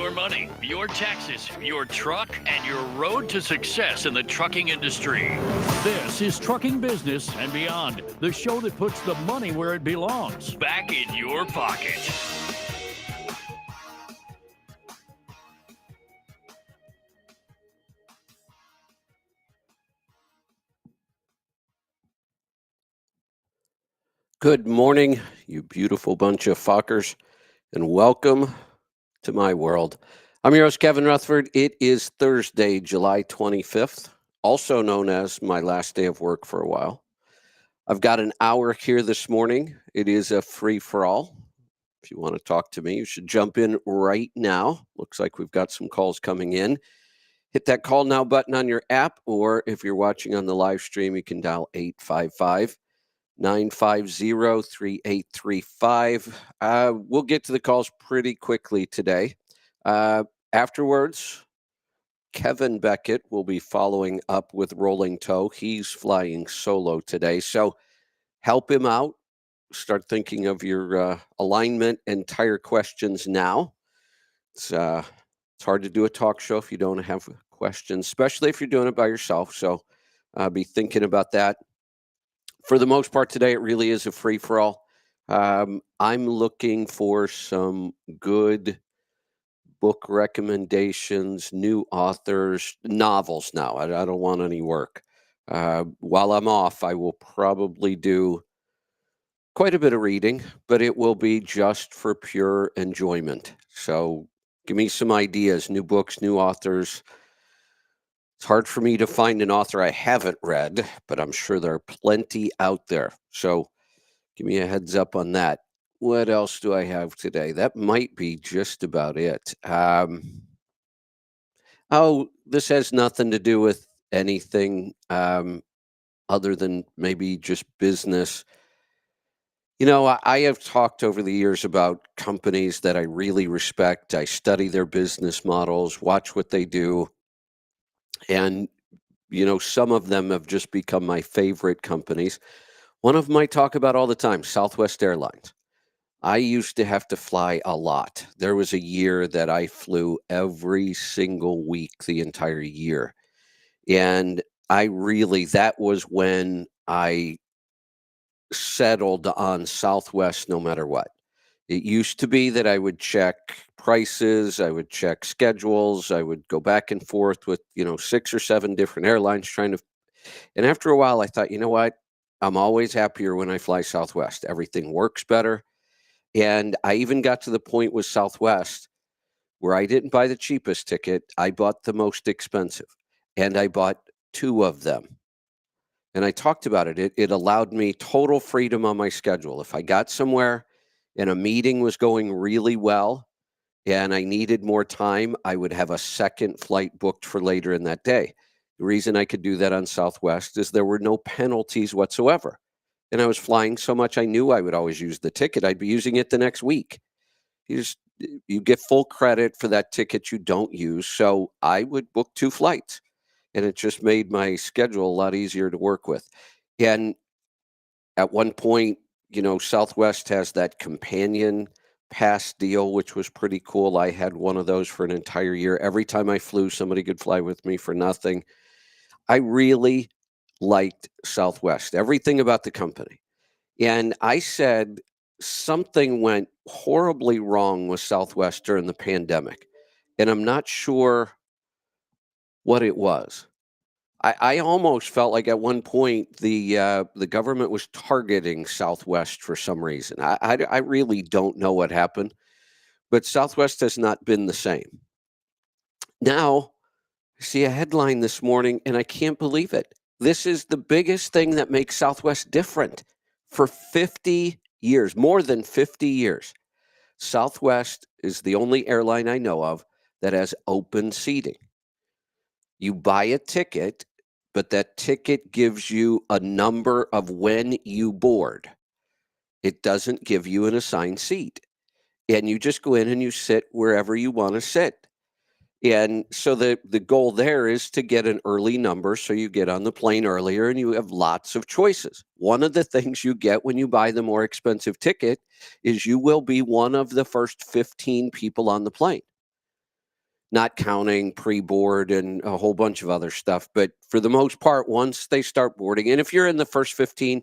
your money, your taxes, your truck, and your road to success in the trucking industry. This is Trucking Business and Beyond, the show that puts the money where it belongs, back in your pocket. Good morning, you beautiful bunch of fuckers, and welcome to my world. I'm your host, Kevin Rutherford. It is Thursday, July 25th, also known as my last day of work for a while. I've got an hour here this morning. It is a free-for-all. If you want to talk to me, you should jump in right now. Looks like we've got some calls coming in. Hit that call now button on your app, or if you're watching on the live stream, you can dial 855-950-3835. We'll get to the calls pretty quickly today. Afterwards, Kevin Beckett will be following up with Rolling Toe. He's flying solo today, so help him out. Start thinking of your alignment and tire questions now. It's hard to do a talk show if you don't have questions, especially if you're doing it by yourself, so be thinking about that. For the most part today, it really is a free-for-all. I'm looking for some good book recommendations, new authors, novels now. I don't want any work. While I'm off, I will probably do quite a bit of reading, but it will be just for pure enjoyment. So give me some ideas, new books, new authors. It's hard for me to find an author I haven't read, but I'm sure there are plenty out there. So give me a heads up on that. What else do I have today? That might be just about it. This has nothing to do with anything other than maybe just business. You know, I have talked over the years about companies that I really respect. I study their business models, watch what they do. And, you know, some of them have just become my favorite companies. One of them I talk about all the time, Southwest Airlines. I used to have to fly a lot. There was a year that I flew every single week the entire year. And that was when I settled on Southwest no matter what. It used to be that I would check prices, I would check schedules, I would go back and forth with, 6 or 7 different airlines and after a while I thought, you know what? I'm always happier when I fly Southwest. Everything works better. And I even got to the point with Southwest where I didn't buy the cheapest ticket. I bought the most expensive, and I bought 2 of them. And I talked about it. It allowed me total freedom on my schedule. If I got somewhere and a meeting was going really well and I needed more time, I would have a second flight booked for later in that day. The reason I could do that on Southwest is there were no penalties whatsoever. And I was flying so much, I knew I would always use the ticket. I'd be using it the next week. You get full credit for that ticket you don't use. So I would book 2 flights, and it just made my schedule a lot easier to work with. And at one point, Southwest has that companion pass deal, which was pretty cool. I had one of those for an entire year. Every time I flew, somebody could fly with me for nothing. I really liked Southwest, everything about the company. And I said something went horribly wrong with Southwest during the pandemic, and I'm not sure what it was. I almost felt like at one point the government was targeting Southwest for some reason. I really don't know what happened, but Southwest has not been the same. Now, I see a headline this morning, and I can't believe it. This is the biggest thing that makes Southwest different. For 50 years, more than 50 years, Southwest is the only airline I know of that has open seating. You buy a ticket, but that ticket gives you a number of when you board. It doesn't give you an assigned seat. And you just go in and you sit wherever you want to sit. And so the goal there is to get an early number so you get on the plane earlier and you have lots of choices. One of the things you get when you buy the more expensive ticket is you will be one of the first 15 people on the plane. not counting pre-board and a whole bunch of other stuff. But for the most part, once they start boarding, and if you're in the first 15,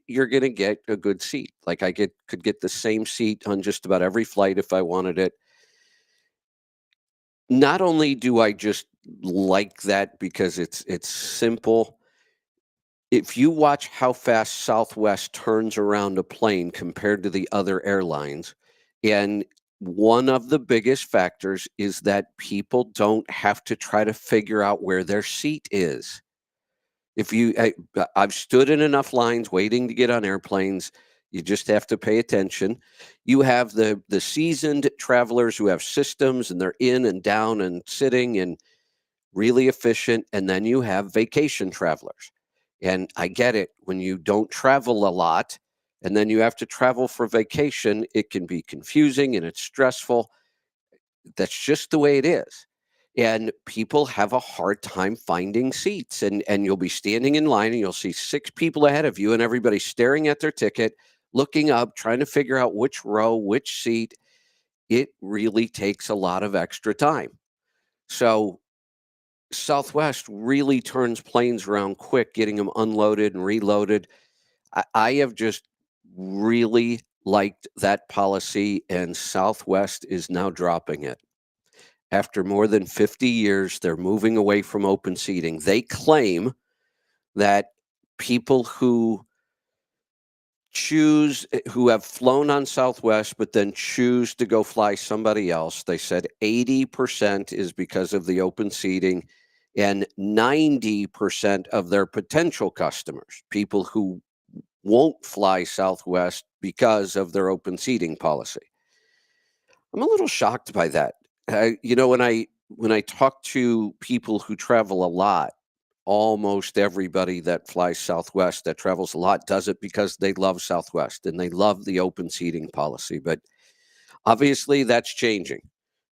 you're going to get a good seat. Like could get the same seat on just about every flight if I wanted it. Not only do I just like that because it's simple. If you watch how fast Southwest turns around a plane compared to the other airlines, and one of the biggest factors is that people don't have to try to figure out where their seat is. I've stood in enough lines waiting to get on airplanes. You just have to pay attention. You have the seasoned travelers who have systems and they're in and down and sitting and really efficient. And then you have vacation travelers. And I get it. When you don't travel a lot and then you have to travel for vacation, it can be confusing and it's stressful. That's just the way it is. And people have a hard time finding seats. And you'll be standing in line and you'll see 6 people ahead of you and everybody staring at their ticket, looking up, trying to figure out which row, which seat. It really takes a lot of extra time. So Southwest really turns planes around quick, getting them unloaded and reloaded. I have just really liked that policy, and Southwest is now dropping it. After more than 50 years, they're moving away from open seating. They claim that people who have flown on Southwest but then choose to go fly somebody else, they said 80% is because of the open seating, and 90% of their potential customers, people who won't fly Southwest because of their open seating policy. I'm a little shocked by that. When I talk to people who travel a lot, almost everybody that flies Southwest that travels a lot does it because they love Southwest and they love the open seating policy. But obviously, that's changing.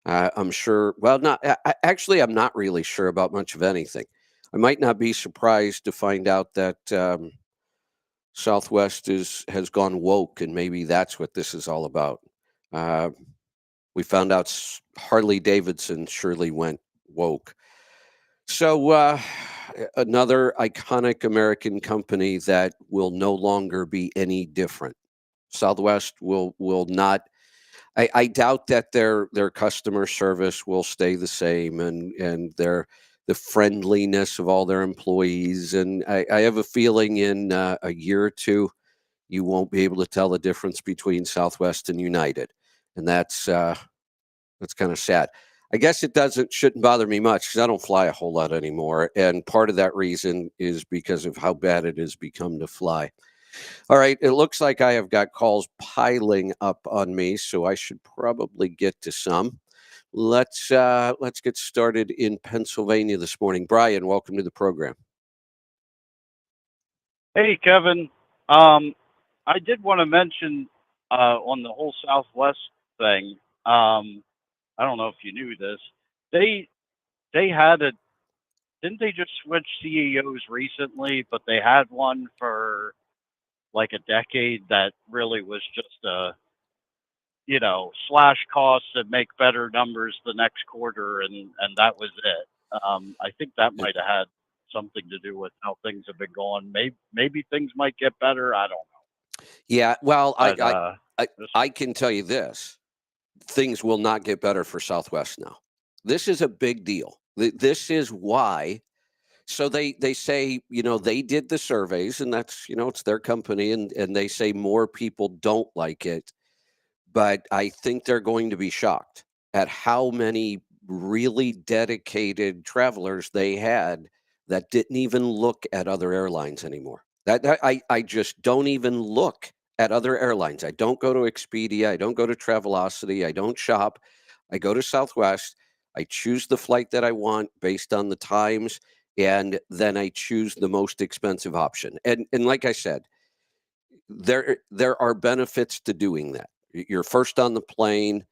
I'm sure. Well, actually, I'm not really sure about much of anything. I might not be surprised to find out that Southwest has gone woke, and maybe that's what this is all about. Uh, we found out Harley Davidson surely went woke. So another iconic American company that will no longer be any different. Southwest will not. I doubt that their customer service will stay the same, and the friendliness of all their employees. And I have a feeling in a year or two, you won't be able to tell the difference between Southwest and United, and that's kind of sad. I guess shouldn't bother me much because I don't fly a whole lot anymore, and part of that reason is because of how bad it has become to fly. All right, it looks like I have got calls piling up on me, so I should probably get to some. Let's get started in Pennsylvania this morning. Brian, welcome to the program. Hey, Kevin. I did want to mention on the whole Southwest thing. I don't know if you knew this. They they had a didn't they just switch CEOs recently? But they had one for like a decade that really was just slash costs and make better numbers the next quarter, and that was it. I think that might have had something to do with how things have been going. Maybe things might get better. I don't know. Yeah, well, But I can tell you this: things will not get better for Southwest now. This is a big deal. This is why. So they say, they did the surveys, and that's, it's their company, and they say more people don't like it. But I think they're going to be shocked at how many really dedicated travelers they had that didn't even look at other airlines anymore. I just don't even look at other airlines. I don't go to Expedia. I don't go to Travelocity. I don't shop. I go to Southwest. I choose the flight that I want based on the times, and then I choose the most expensive option. And like I said, there are benefits to doing that. You're first on the plane.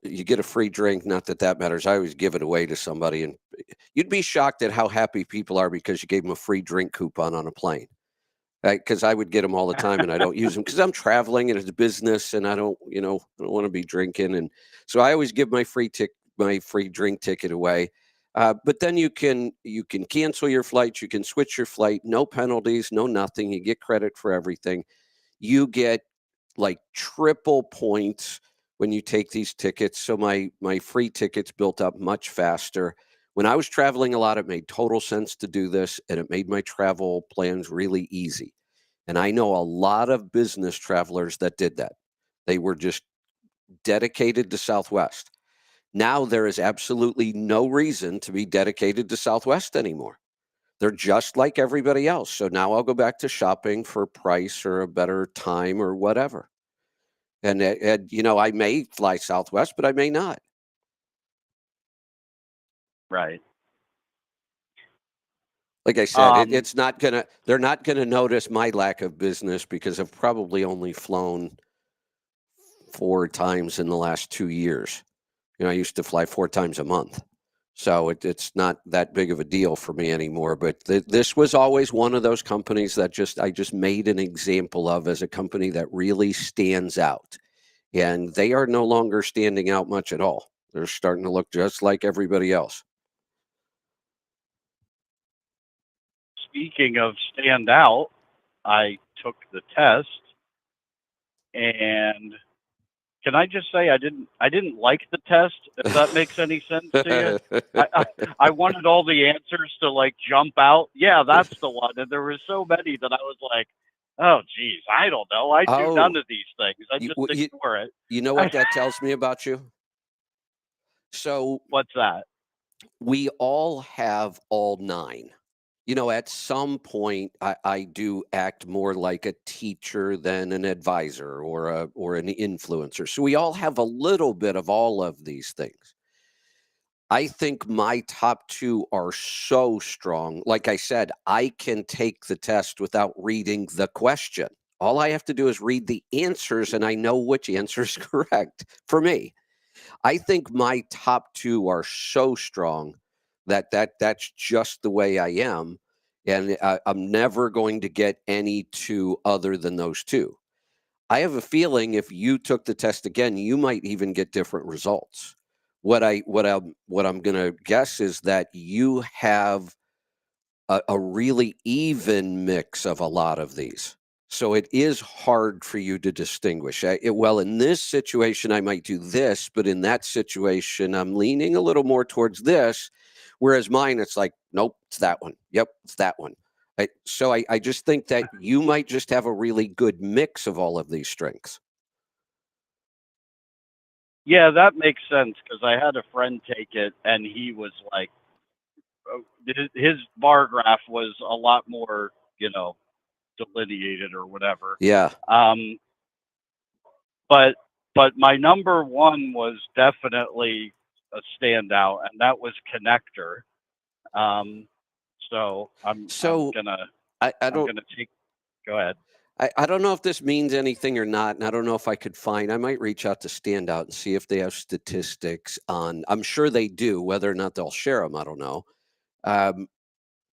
You get a free drink. Not that that matters. I always give it away to somebody, and you'd be shocked at how happy people are because you gave them a free drink coupon on a plane. Because I would get them all the time, and I don't use them because I'm traveling and it's business, and I don't want to be drinking, and so I always give my free drink ticket away. But then you can cancel your flights, you can switch your flight, no penalties, no nothing. You get credit for everything. You get like triple points when you take these tickets. So my free tickets built up much faster. When I was traveling a lot, it made total sense to do this, and it made my travel plans really easy. And I know a lot of business travelers that did that. They were just dedicated to Southwest. Now there is absolutely no reason to be dedicated to Southwest anymore. They're just like everybody else. So now I'll go back to shopping for price or a better time or whatever. And I may fly Southwest, but I may not. Right. Like I said, Um, they're not gonna notice my lack of business because I've probably only flown 4 times in the last 2 years. I used to fly 4 times a month. So it's not that big of a deal for me anymore. But this was always one of those companies that I just made an example of as a company that really stands out. And they are no longer standing out much at all. They're starting to look just like everybody else. Speaking of stand out, I took the test, and can I just say I didn't like the test, if that makes any sense to you? I wanted all the answers to like jump out. Yeah, that's the one. And there were so many that I was like, oh geez, I don't know. I do none Oh, of these things. I you, just w- ignore it. you know what that tells me about you? So What's that? we all have all 9. At some point, I do act more like a teacher than an advisor or an influencer. So we all have a little bit of all of these things. I think my top 2 are so strong. Like I said, I can take the test without reading the question. All I have to do is read the answers, and I know which answer is correct for me. I think my top 2 are so strong that's just the way I am, and I'm never going to get any 2 other than those 2. I have a feeling if you took the test again, you might even get different results. What I'm going to guess is that you have a really even mix of a lot of these. So it is hard for you to distinguish. Well, in this situation, I might do this, but in that situation, I'm leaning a little more towards this. Whereas mine, it's like, nope, it's that one. Yep, it's that one. So I just think that you might just have a really good mix of all of these strengths. Yeah, that makes sense because I had a friend take it, and he was like, his bar graph was a lot more, delineated or whatever. Yeah. Um, but my number one was definitely a standout, and that was connector. Um, so I'm So gonna I I'm don't gonna take. Go ahead. I don't know if this means anything or not, and I don't know if I could find. I might reach out to Standout and see if they have statistics on. I'm sure they do. Whether or not they'll share them, I don't know. Um,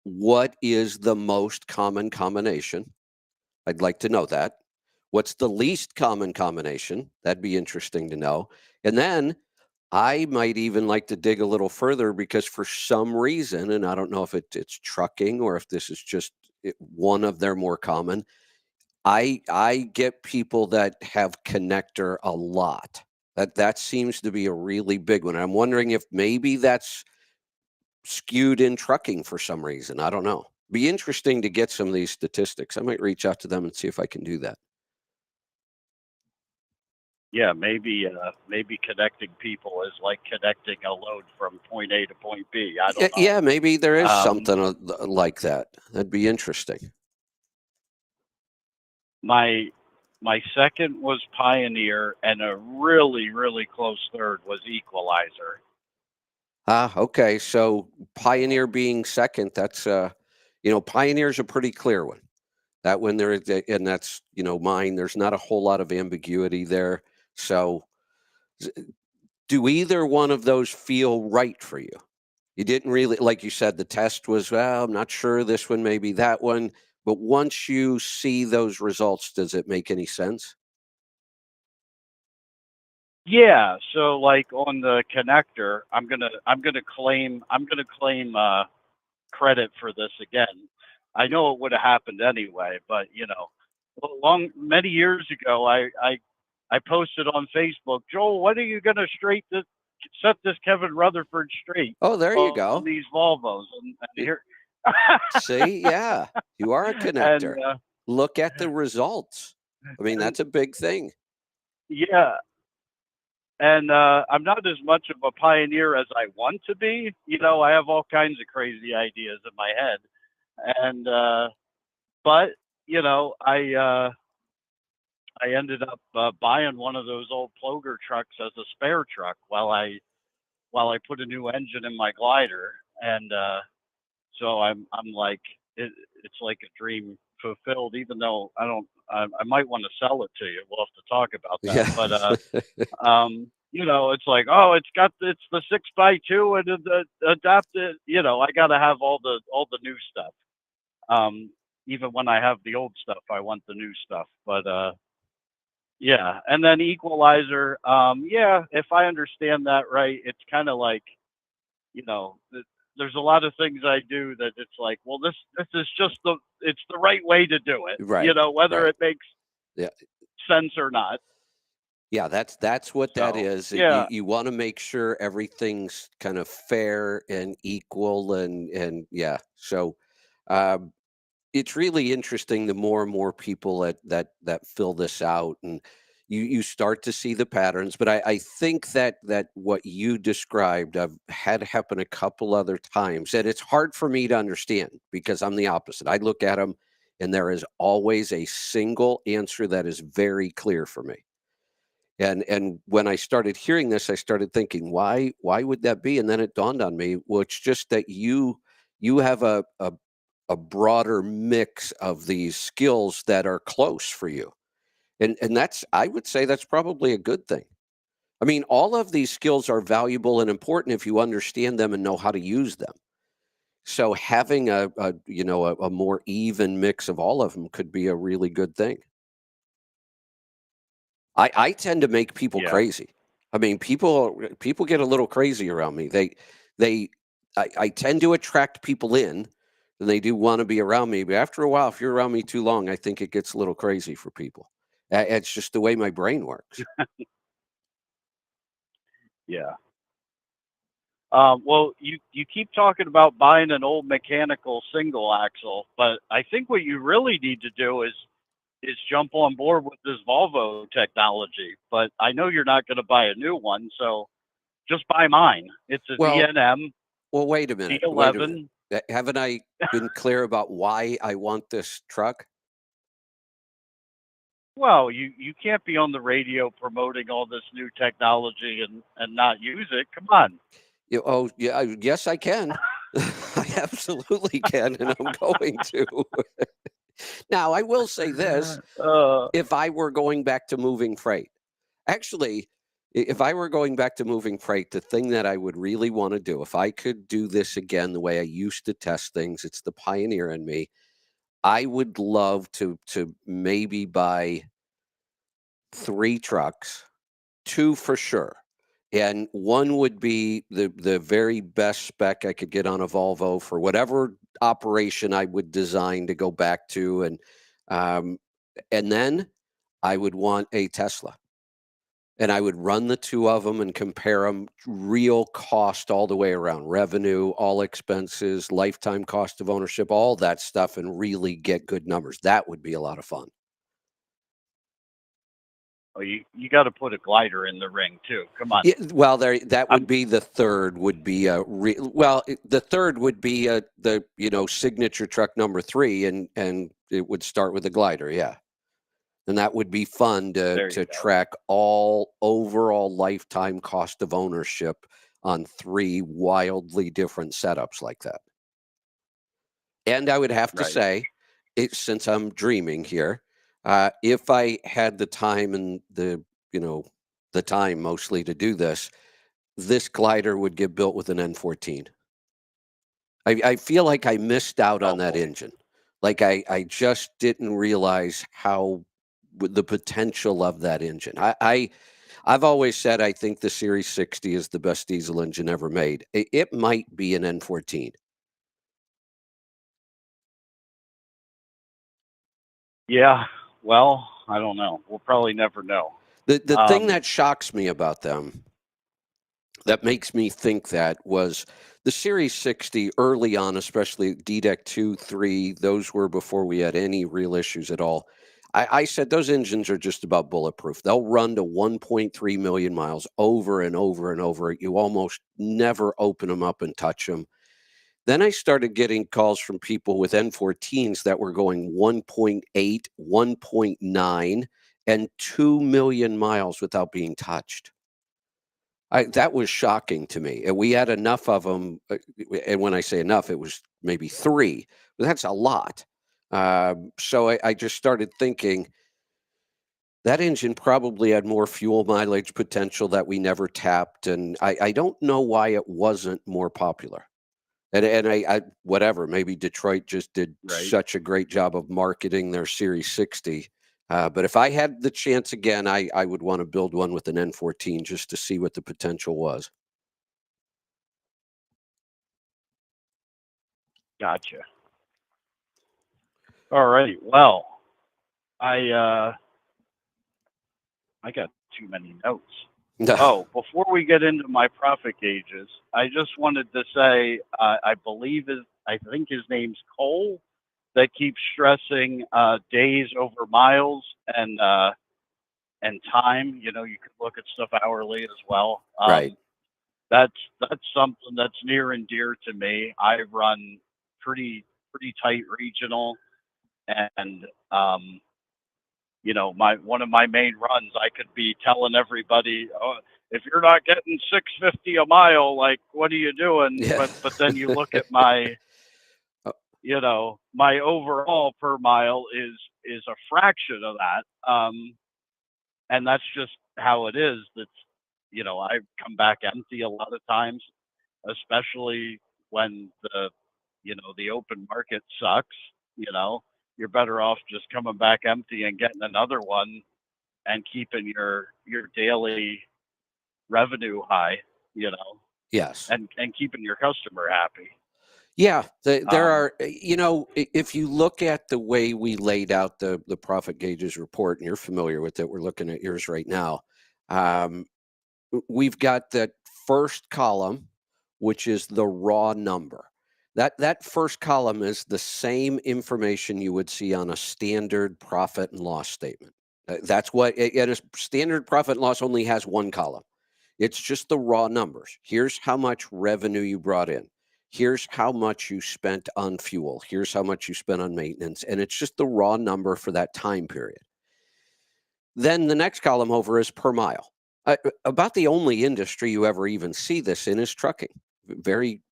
what is the most common combination? I'd like to know that. What's the least common combination? That'd be interesting to know. And then I might even like to dig a little further because for some reason, and I don't know if it's trucking or if this is just one of their more common. I get people that have connector a lot. That seems to be a really big one. I'm wondering if maybe that's skewed in trucking for some reason. I don't know. Be interesting to get some of these statistics. I might reach out to them and see if I can do that. Yeah, maybe connecting people is like connecting a load from point A to point B. I don't know. Yeah, maybe there is Um, something like that. That'd be interesting. my my second was Pioneer, and a really really close third was Equalizer. Okay. So So Pioneer being second, that's Pioneer's a pretty clear one. That when there is, and that's mine. There's not a whole lot of ambiguity there. So, do either one of those feel right for you? You didn't really, like you said, the test was, well, I'm not sure this one, maybe that one. But once you see those results, does it make any sense? Yeah, so like on the connector, I'm gonna claim credit for this again. I know it would have happened anyway, but long many years ago, I posted on Facebook, Joel, when are you gonna set this Kevin Rutherford straight Oh, there you on go. these Volvos? And It- here, See, yeah, you are a and connector. Look at the results. I mean, and that's a big thing. yeah, and I'm not as much of a pioneer as I want to be. I have all kinds of crazy ideas in my head, and but I ended up buying one of those old Ploger trucks as a spare truck while I put a new engine in my glider, and so I'm like it's like a dream fulfilled. Even though I might want to sell it to you. We'll have to talk about that. Yeah. But it's like, oh, it's the 6x2 and the adapted. I got to have all the new stuff. Even when I have the old stuff, I want the new stuff. But yeah, and then equalizer. Yeah, if I understand that right, it's kind of like there's a lot of things I do that it's like, well, this is just it's the right way to do it. Right. Whether Right. it makes Yeah. sense or not. Yeah, that's what that So is. You yeah, you want to make sure everything's kind of fair and equal, and yeah. So um, it's really interesting. The more and more people that fill this out, and you start to see the patterns. But I think that what you described, I've had happen a couple other times, and it's hard for me to understand because I'm the opposite. I look at them, and there is always a single answer that is very clear for me. And when I started hearing this, I started thinking, why would that be? And then it dawned on me, well, it's just that you have a broader mix of these skills that are close for you. And that's, I would say, that's probably a good thing. I mean, all of these skills are valuable and important if you understand them and know how to use them. So having a more even mix of all of them could be a really good thing. I tend to make people yeah. crazy. I mean, people get a little crazy around me. They I tend to attract people in, and they do want to be around me. But after a while, if you're around me too long, I think it gets a little crazy for people. It's just the way my brain works. Yeah. Well, you keep talking about buying an old mechanical single axle, but I think what you really need to do is jump on board with this Volvo technology. But I know you're not going to buy a new one, so just buy mine. It's a Well, DNM well, wait a minute. Wait a minute. D11. Haven't I been clear about why I want this truck? Well, you can't be on the radio promoting all this new technology and not use it. Come on. Oh, yeah, yes, I can. I absolutely can, and I'm going to. Now, I will say this. Uh, If I were going back to moving freight, actually, if I were going back to moving freight, the thing that I would really want to do, if I could do this again the way I used to test things, it's the pioneer in me. I would love to maybe buy 3 trucks, 2 for sure. And one would be the very best spec I could get on a Volvo for whatever operation I would design to go back to, um, and then I would want a Tesla. And I would run the 2 of them and compare them real cost all the way around, revenue, all expenses, lifetime cost of ownership, all that stuff, and really get good numbers. That would be a lot of fun. oh, you got to put a glider in the ring too. Come on. Yeah, well, there that would I'm be the third would be the third would be the signature truck number 3, and it would start with a glider, yeah. And that would be fun to There you to go. track all overall lifetime cost of ownership on 3 wildly different setups like that. And I would have to Right. say, since I'm dreaming here, if I had the time and the time mostly to do this, this glider would get built with an N14. I feel like I missed out on Oh that boy. engine. Like I just didn't realize how the potential of that engine. I've always said I think the Series 60 is the best diesel engine ever made. It might be an N14. Yeah. Well, I don't know. We'll probably never know. The thing that shocks me about them, that makes me think that, was the Series 60 early on, especially DDEC 2, 3, those were before we had any real issues at all. I said those engines are just about bulletproof. They'll run to 1.3 million miles over and over and over. You almost never open them up and touch them. Then I started getting calls from people with N14s that were going 1.8, 1.9, and 2 million miles without being touched. That was shocking to me. And we had enough of them. And when I say enough, it was maybe 3, but that's a lot. So I just started thinking that engine probably had more fuel mileage potential that we never tapped. And I don't know why it wasn't more popular. And I whatever, maybe Detroit just did Right. such a great job of marketing their Series 60. But if I had the chance again, I would want to build one with an N14 just to see what the potential was. Gotcha. All right. Well, I got too many notes. Oh, before we get into my profit gauges, I just wanted to say I think his name's Cole, that keeps stressing days over miles and time. You know, you can look at stuff hourly as well. Right. That's something that's near and dear to me. I run pretty tight regional, and you know, one of my main runs, I could be telling everybody, oh, if you're not getting 650 a mile, like, what are you doing? Yeah. But then you look at my, Oh. you know, my overall per mile is a fraction of that. And that's just how it is. That's, you know, I come back empty a lot of times, especially when the open market sucks. You know, you're better off just coming back empty and getting another one and keeping your daily revenue high, you know, Yes. and keeping your customer happy. Yeah, there Um, are, if you look at the way we laid out the profit gauges report, and you're familiar with it, we're looking at yours right now. We've got that first column, which is the raw number. That first column is the same information you would see on a standard profit and loss statement. That's what, and a standard profit and loss only has one column. It's just the raw numbers. Here's how much revenue you brought in. Here's how much you spent on fuel. Here's how much you spent on maintenance. And it's just the raw number for that time period. Then the next column over is per mile. About the only industry you ever even see this in is trucking. We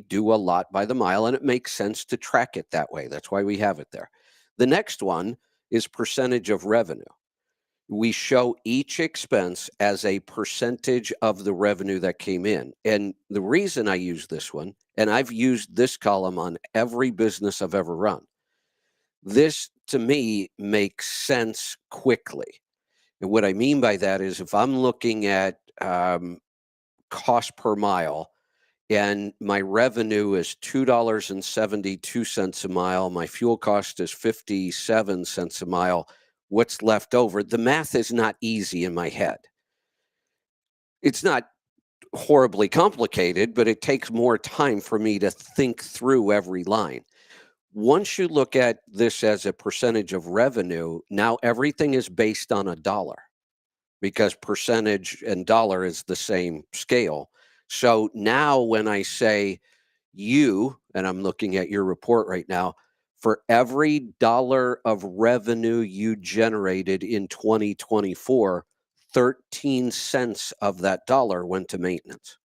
do a lot by the mile, and it makes sense to track it that way. That's why we have it there. The next one is percentage of revenue. We show each expense as a percentage of the revenue that came in. And the reason I use this one, and I've used this column on every business I've ever run, this to me makes sense quickly. And what I mean by that is if I'm looking at cost per mile and my revenue is $2.72 a mile, my fuel cost is 57 cents a mile, what's left over? The math is not easy in my head. It's not horribly complicated, but it takes more time for me to think through every line. Once you look at this as a percentage of revenue, now everything is based on a dollar because percentage and dollar is the same scale. So now when I say and I'm looking at your report right now, for every dollar of revenue you generated in 2024, 13 cents of that dollar went to maintenance.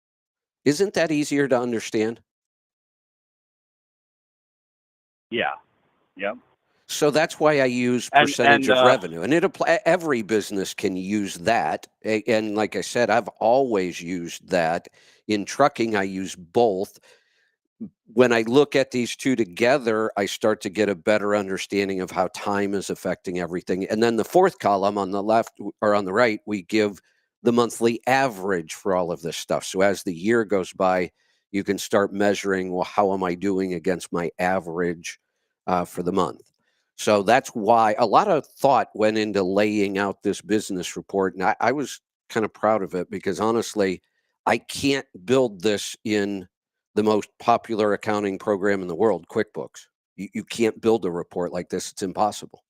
Isn't that easier to understand? yeah. Yep. So that's why I use percentage of revenue, and every business can use that. And like I said, I've always used that. In trucking, I use both. when I look at these two together, I start to get a better understanding of how time is affecting everything. And then the fourth column on the left or on the right, we give the monthly average for all of this stuff. So as the year goes by, you can start measuring, well, how am I doing against my average for the month? So that's why a lot of thought went into laying out this business report. And I was kind of proud of it because honestly, I can't build this in the most popular accounting program in the world, QuickBooks. You can't build a report like this. It's impossible.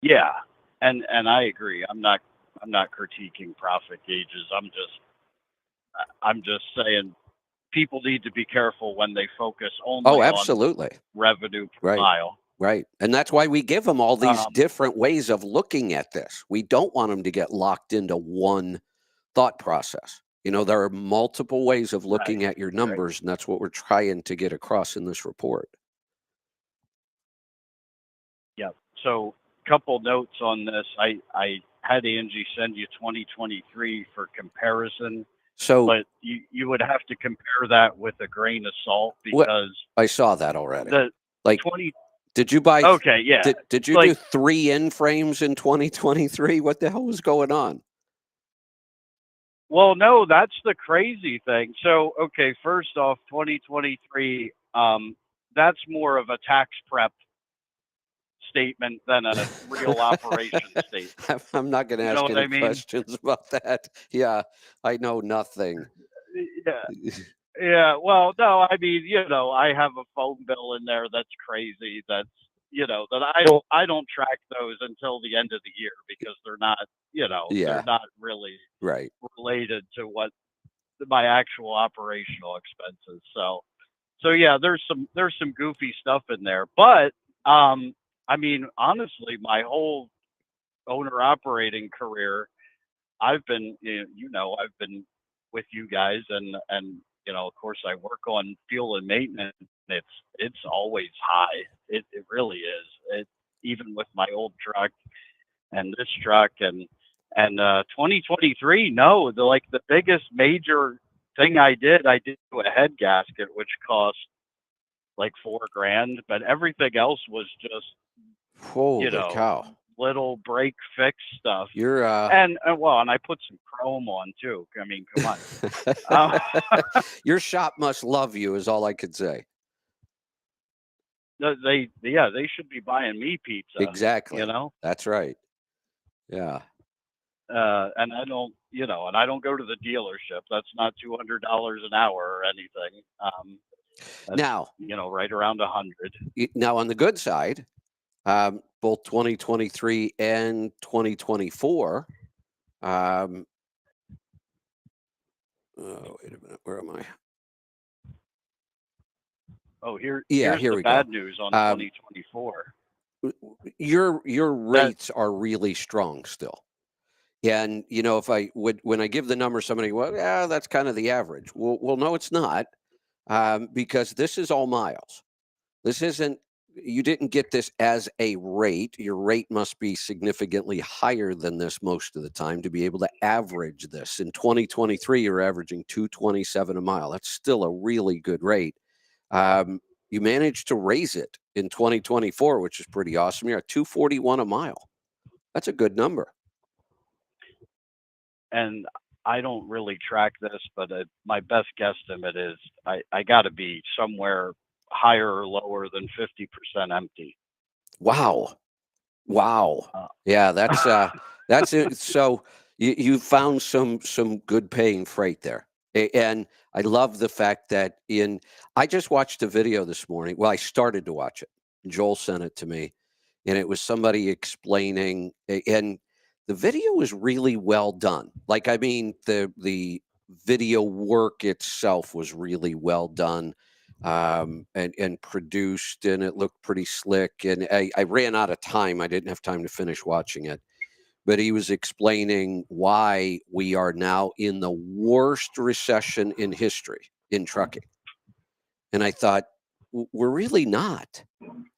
Yeah, and I agree. I'm not critiquing profit gauges. I'm just saying people need to be careful when they focus only Oh, on absolutely. revenue per Right. mile. Right. And that's why we give them all these Um, different ways of looking at this. We don't want them to get locked into one thought process. There are multiple ways of looking right, at your right. numbers, and that's what we're trying to get across in this report. Yeah. So, couple notes on this. I had Angie send you 2023 for comparison, So but you would have to compare that with a grain of salt what because I saw that already. the Like, 20. did you buy Okay, yeah. did you do Like, 3 in frames in 2023? What the hell was going on? well, no, that's the crazy thing. So, okay, first off, 2023, that's more of a tax prep statement than a real operation statement. I'm not going to You know ask what any I mean? questions about that. Yeah, I know nothing. Yeah. Yeah. Well, no, I mean, I have a phone bill in there that's crazy. That's, that I don't track those until the end of the year because they're not, they're Yeah, not really right. related to what my actual operational expenses. So yeah, there's some goofy stuff in there, but I mean, honestly, my whole owner operating career, I've been, I've been with you guys, and of course, I work on fuel and maintenance. It's always high. It really is. It even with my old truck and this truck and 2023. No, the biggest major thing I did a head gasket, which cost like $4,000, but everything else was just you Holy know cow. little break fix stuff. You're And well, and I put some chrome on too. I mean, come on. Uh, your shop must love you is all I could say. they should be buying me pizza. Exactly. That's right. Yeah. And I don't, and I don't go to the dealership. That's not $200 an hour or anything. That's Now, right around 100. now on the good side, both 2023 and 2024. Oh, wait a minute. Where am I? Oh, Yeah, here's here the we bad go. news on 2024. Your That rates are really strong still. And if when I give the number, somebody, well, yeah, that's kind of the average. Well, no, it's not, because this is all miles. This isn't. You didn't get this as a rate. Your rate must be significantly higher than this most of the time to be able to average this. In 2023, you're averaging 227 a mile. That's still a really good rate. You managed to raise it in 2024, which is pretty awesome. You're at 241 a mile. That's a good number. and I don't really track this, but my best guesstimate is I got to be somewhere higher or lower than 50% empty. Wow. Wow. Uh, Yeah, that's it. So you found some good paying freight there. And I love the fact that I just watched a video this morning. Well, I started to watch it. Joel sent it to me, and it was somebody explaining, and the video was really well done. Like, I mean, the video work itself was really well done, and produced, and it looked pretty slick. And I ran out of time. I didn't have time to finish watching it, but he was explaining why we are now in the worst recession in history in trucking. And I thought, we're really not.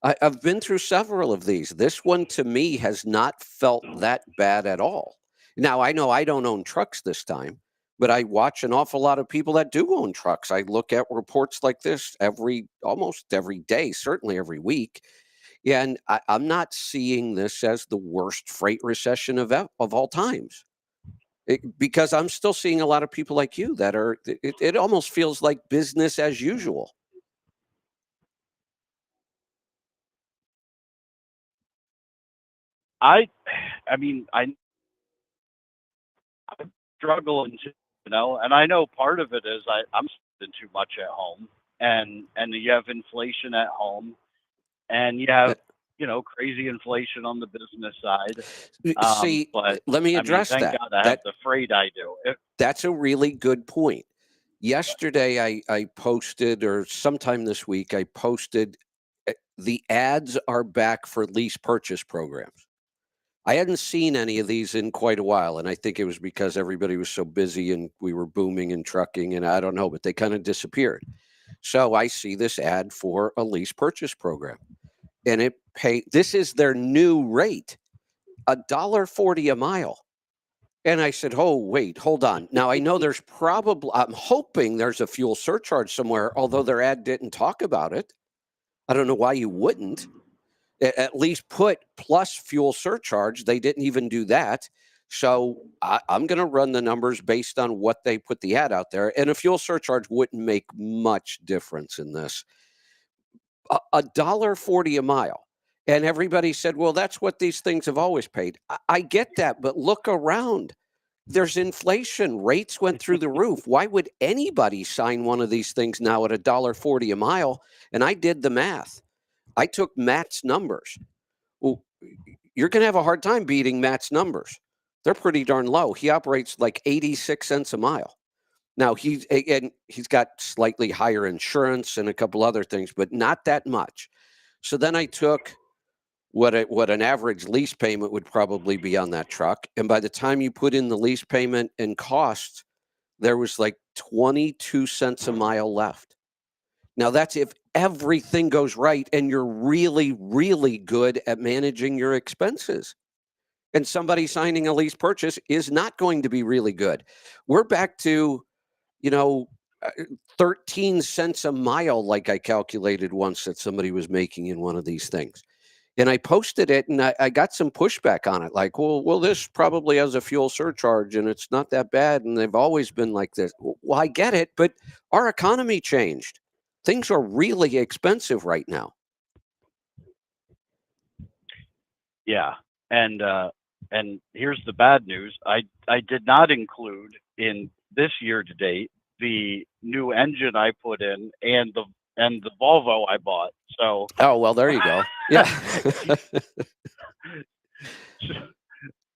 I've been through several of these. This one to me has not felt that bad at all. Now, I know I don't own trucks this time, But I watch an awful lot of people that do own trucks. I look at reports like this almost every day, certainly every week. Yeah, and I'm not seeing this as the worst freight recession of all times. Because I'm still seeing a lot of people like you that are, it almost feels like business as usual. I mean, I'm struggling to, and I know part of it is I'm spending too much at home, and you have inflation at home, and you Uh, have crazy inflation on the business side. See, But let me I mean, address thank that. God I have the freight I do. That's a really good point. Yesterday, I posted, or sometime this week, I posted the ads are back for lease purchase programs. I hadn't seen any of these in quite a while, and I think it was because everybody was so busy and we were booming in trucking, and I don't know, but they kind of disappeared. So I see this ad for a lease purchase program, and this is their new rate, $1.40 a mile. And I said, "Oh, wait, hold on. Now I know I'm hoping there's a fuel surcharge somewhere, although their ad didn't talk about it. I don't know why you wouldn't. At least put plus fuel surcharge. They didn't even do that. So I'm going to run the numbers based on what they put the ad out there. And a fuel surcharge wouldn't make much difference in this. $1.40 a mile. And everybody said, well, that's what these things have always paid. I get that, but look around. There's inflation. Rates went through the roof. Why would anybody sign one of these things now at $1.40 a mile? And I did the math. I took Matt's numbers. Well, you're going to have a hard time beating Matt's numbers. They're pretty darn low. He operates like 86 cents a mile. Now he's got slightly higher insurance and a couple other things, but not that much. So then I took what an average lease payment would probably be on that truck, and by the time you put in the lease payment and cost, there was like 22 cents a mile left. Now that's if everything goes right and you're really, really good at managing your expenses. And somebody signing a lease purchase is not going to be really good. We're back to, you know, uh, 13 cents a mile, like I calculated once that somebody was making in one of these things. And I posted it and I got some pushback on it. Like, well, this probably has a fuel surcharge and it's not that bad. And they've always been like this. Well, I get it, but our economy changed. Things are really expensive right now. Yeah, and here's the bad news. I did not include in this year to date the new engine I put in and the Volvo I bought. So Oh, well, there you go. Yeah.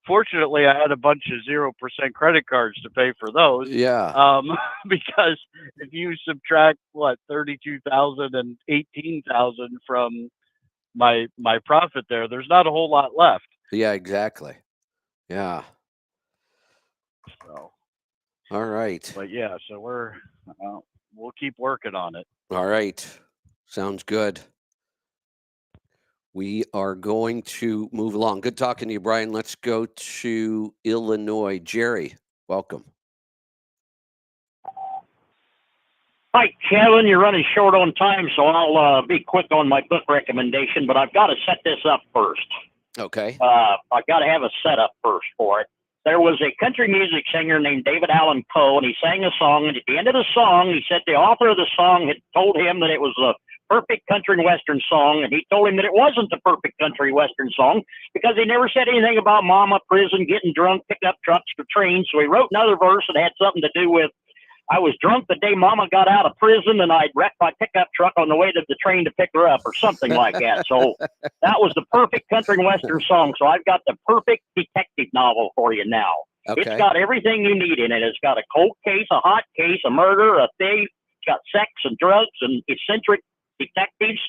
Fortunately, I had a bunch of 0% credit cards to pay for those. Yeah. Because if you subtract 32,000 and 18,000 from my profit there's not a whole lot left. Yeah, exactly. Yeah. So, all right. but yeah, so we'll keep working on it. All right. Sounds good. We are going to move along. Good talking to you, Brian. Let's go to Illinois. Jerry, welcome. Hi, Kevin. You're running short on time, so I'll be quick on my book recommendation, but I've got to set this up first. Okay. I've got to have a setup first for it. There was a country music singer named David Allan Coe, and he sang a song, and at the end of the song, he said the author of the song had told him that it was a perfect country and western song, and he told him that it wasn't the perfect country western song because he never said anything about mama, prison, getting drunk, picking up trucks for trains, so he wrote another verse that had something to do with I was drunk the day Mama got out of prison, and I'd wrecked my pickup truck on the way to the train to pick her up, or something like that. So that was the perfect country and western song. So I've got the perfect detective novel for you now. Okay. It's got everything you need in it. It's got a cold case, a hot case, a murder, a thief. It's got sex and drugs and eccentric detectives.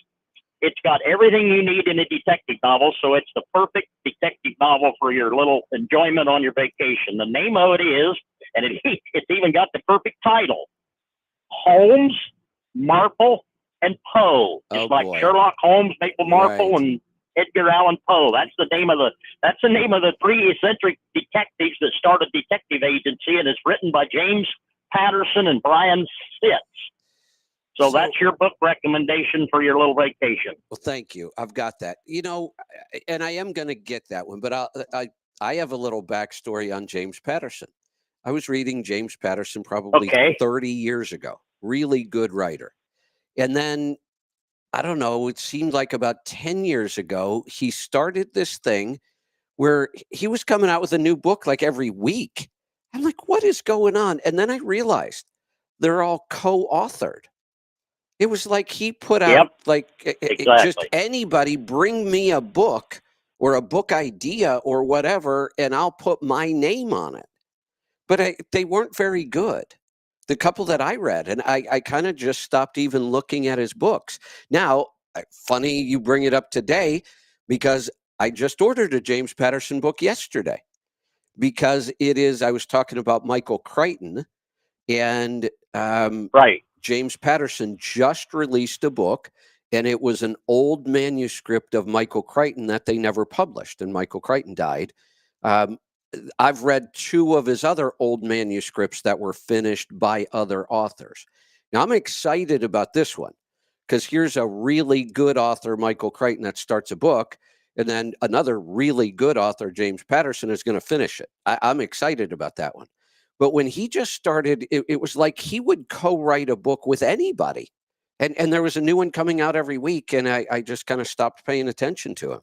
It's got everything you need in a detective novel, so it's the perfect detective novel for your little enjoyment on your vacation. The name of it is, and it's even got the perfect title, Holmes, Marple, and Poe. Just like boy. Sherlock Holmes, Maple Marple, Right. and Edgar Allan Poe. That's the name of the three eccentric detectives that started detective agency, and it's written by James Patterson and Brian Sitz. So that's your book recommendation for your little vacation. Well, thank you. I've got that. And I am going to get that one, but I have a little backstory on James Patterson. I was reading James Patterson probably 30 years ago. Really good writer. And then, I don't know, it seemed like about 10 years ago, he started this thing where he was coming out with a new book like every week. I'm like, what is going on? And then I realized they're all co-authored. It was like he put out just anybody bring me a book or a book idea or whatever, and I'll put my name on it. But they weren't very good. The couple that I read, and I kind of just stopped even looking at his books. Now, funny you bring it up today, because I just ordered a James Patterson book yesterday, because I was talking about Michael Crichton, and James Patterson just released a book, and it was an old manuscript of Michael Crichton that they never published, and Michael Crichton died. I've read 2 of his other old manuscripts that were finished by other authors. Now, I'm excited about this one, because here's a really good author, Michael Crichton, that starts a book, and then another really good author, James Patterson, is going to finish it. I'm excited about that one. But when he just started, it was like he would co-write a book with anybody. And there was a new one coming out every week, and I just kind of stopped paying attention to him.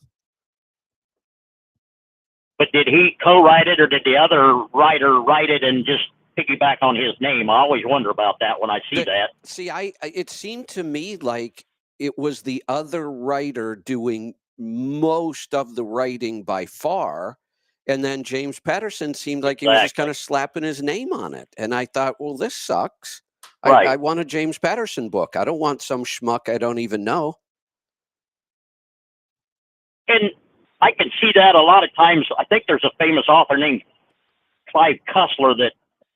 But did he co-write it, or did the other writer write it and just piggyback on his name? I always wonder about that when I see that. See, it seemed to me like it was the other writer doing most of the writing by far. And then James Patterson seemed like he was just kind of slapping his name on it. And I thought, well, this sucks. I want a James Patterson book. I don't want some schmuck I don't even know. And I can see that a lot of times. I think there's a famous author named Clive Cussler that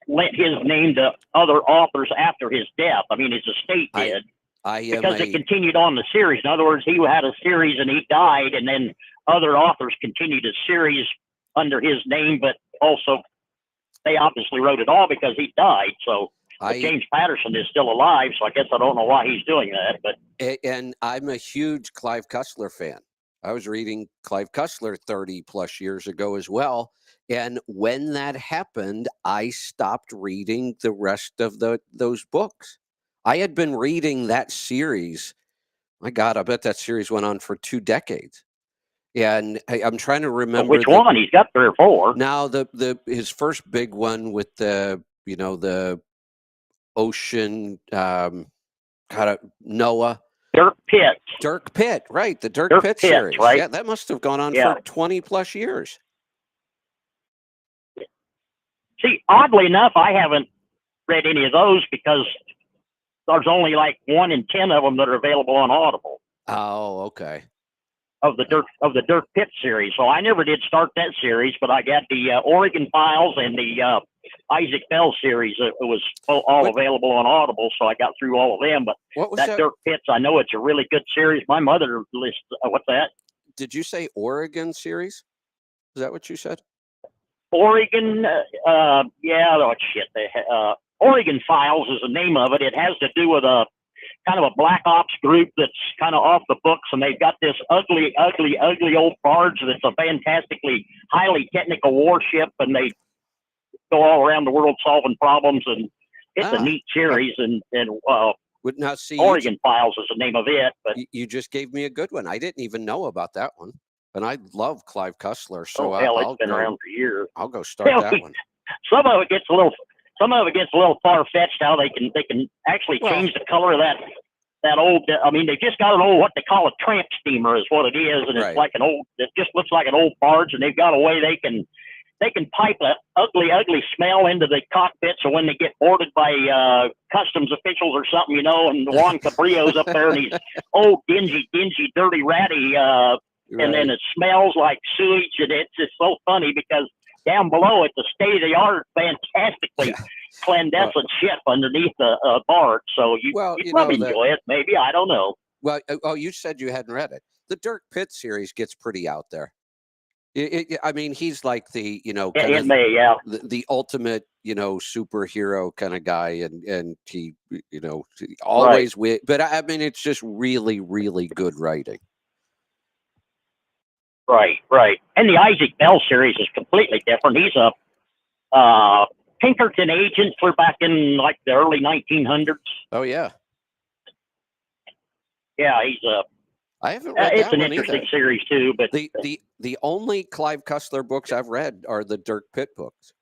lent his name to other authors after his death. I mean, his estate did. Because it continued on the series. In other words, he had a series and he died, and then other authors continued his series under his name, but also they obviously wrote it all because he died. So James Patterson is still alive, so I guess I don't know why he's doing that. But and I'm a huge Clive Cussler fan. I was reading Clive Cussler 30 plus years ago as well. And when that happened, I stopped reading the rest of those books. I had been reading that series. My God, I bet that series went on for 2 decades. And I'm trying to remember which one. He's got 3 or 4 now. His first big one with the ocean, Noah. Dirk Pitt, right? The Dirk Pitt series, right? Yeah, that must have gone on for 20 plus years. See, oddly enough, I haven't read any of those because there's only like 1 in 10 of them that are available on Audible. Oh, okay. Of the Dirk Pitt series, so I never did start that series, but I got the Oregon Files and the Isaac Bell series. It was all available on Audible, so I got through all of them. But that Dirk Pitt's, I know it's a really good series. My mother lists. What's that? Did you say Oregon series? Is that what you said? Oregon, Oregon Files is the name of it. It has to do with a kind of a black ops group that's kind of off the books, and they've got this ugly old barge that's a fantastically highly technical warship, and they go all around the world solving problems, and it's a neat series. Oregon Files is the name of it. But you just gave me a good one. I didn't even know about that one, and I love Clive Cussler, so it's been around for years. I'll go start that one. Some of it gets a little far fetched. How they can actually change the color of that old. I mean, they just got an old, what they call a tramp steamer is what it is, and it's like an old. It just looks like an old barge, and they've got a way they can pipe an ugly smell into the cockpit. So when they get boarded by customs officials or something, and Juan Cabrillo's up there, and he's old, dingy, dirty, ratty, and then it smells like sewage, and it's just so funny because down below it's a state-of-the-art, fantastically clandestine ship underneath the barge. So you probably enjoy it, maybe. I don't know. Well, you said you hadn't read it. the Dirk Pitt series gets pretty out there. I mean, he's like the, It may, yeah. the ultimate, superhero kind of guy, and he, always with. But I mean, it's just really, really good writing. Right. And the Isaac Bell series is completely different. He's a Pinkerton agent for back in like the early 1900s. Oh yeah. Yeah, he's I haven't read it's that an one interesting either. series too. But The only Clive Cussler books I've read are the Dirk Pitt books.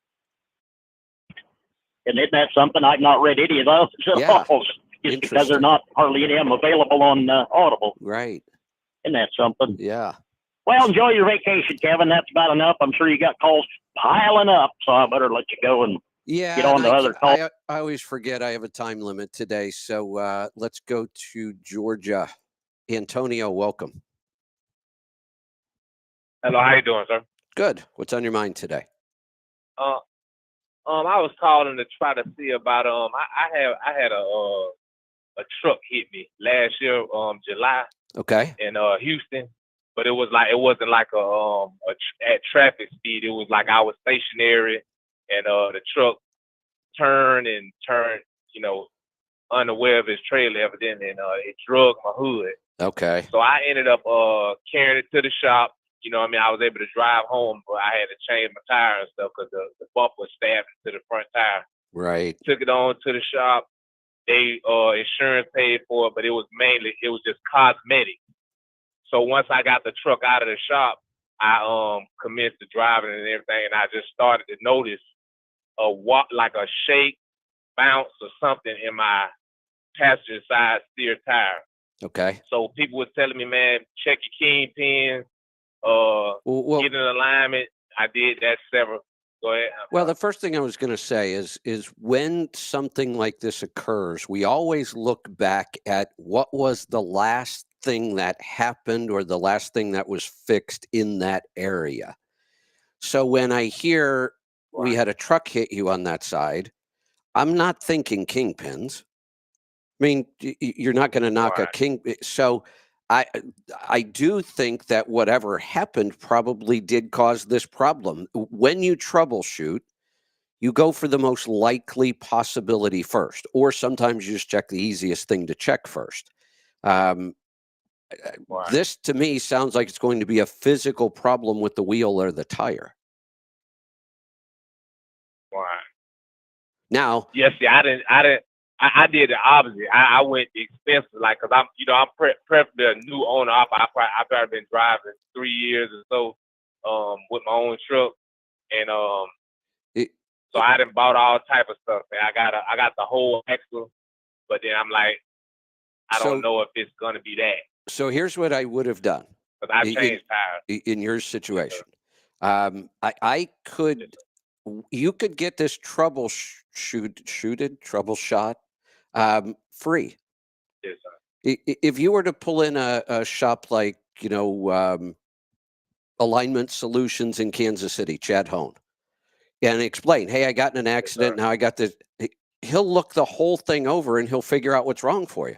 and isn't that something? I've not read any of those at all, just because they're not hardly any of them available on Audible. Right. Isn't that something? Yeah. Well, enjoy your vacation, Kevin. That's about enough. I'm sure you got calls piling up, so I better let you go and get on to other calls. I always forget I have a time limit today, so let's go to Georgia. Antonio, welcome. Hello, how you doing, sir? Good. What's on your mind today? I was calling to try to see about I had a truck hit me last year, July. Okay. In Houston, but it wasn't like at traffic speed. It was like I was stationary, and the truck turned, unaware of his trailer evidently, and it drugged my hood. Okay. So I ended up carrying it to the shop. I was able to drive home, but I had to change my tire and stuff because the bumper was stabbed into the front tire. Right. Took it on to the shop. They insurance paid for it, but it was just cosmetic. So once I got the truck out of the shop, I commenced to driving and everything, and I just started to notice like a shake, bounce, or something in my passenger side steer tire. Okay. So people were telling me, man, check your kingpins, get in alignment. I did that several. Go ahead. Well, the first thing I was going to say is when something like this occurs, we always look back at what was the last thing that happened or the last thing that was fixed in that area. So when I hear we had a truck hit you on that side, I'm not thinking kingpins. I mean, you're not going to knock a king. So I do think that whatever happened probably did cause this problem. When you troubleshoot, you go for the most likely possibility first, or sometimes you just check the easiest thing to check first. This to me sounds like it's going to be a physical problem with the wheel or the tire. Now, yes, I did the opposite. I went expensive, like, cause I'm preferably a new owner. I've probably been driving 3 years or so, with my own truck, and so I done bought all type of stuff. Man, I got the whole axle, but then I'm like, I don't know if it's gonna be that. So here's what I would have done. Cause I've changed tires in your situation. I could. You could get this troubleshot free. Yes, sir. If you were to pull in a shop like, Alignment Solutions in Kansas City, Chad Hone, and explain, hey, I got in an accident. Now I got this. He'll look the whole thing over and he'll figure out what's wrong for you.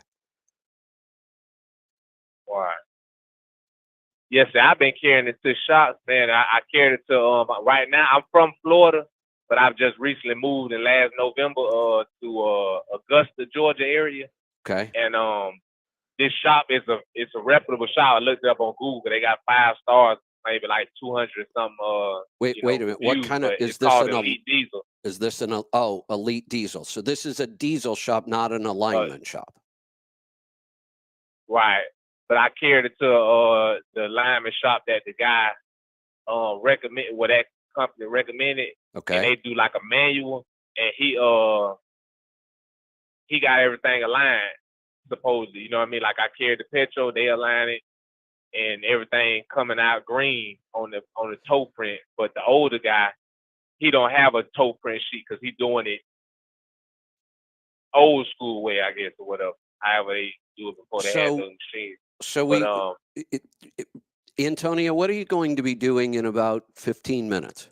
Yes, sir. I've been carrying it to shops, man. I carried it to right now. I'm from Florida, but I've just recently moved in last November to Augusta, Georgia area. Okay. And this shop is a reputable shop. I looked it up on Google. They got 5 stars, maybe like 200 or something. Wait a minute. What kind of is this? An Elite Diesel? Is this an Elite Diesel? So this is a diesel shop, not an alignment shop. Right. But I carried it to the alignment shop that the guy recommended, that company recommended. Okay. And they do like a manual, and he got everything aligned, supposedly. You know what I mean? Like I carried the petrol, they align it, and everything coming out green on the toe print. But the older guy, he don't have a toe print sheet because he's doing it old school way, I guess, or whatever. However they do it before they had those machines. So Antonio, what are you going to be doing in about 15 minutes?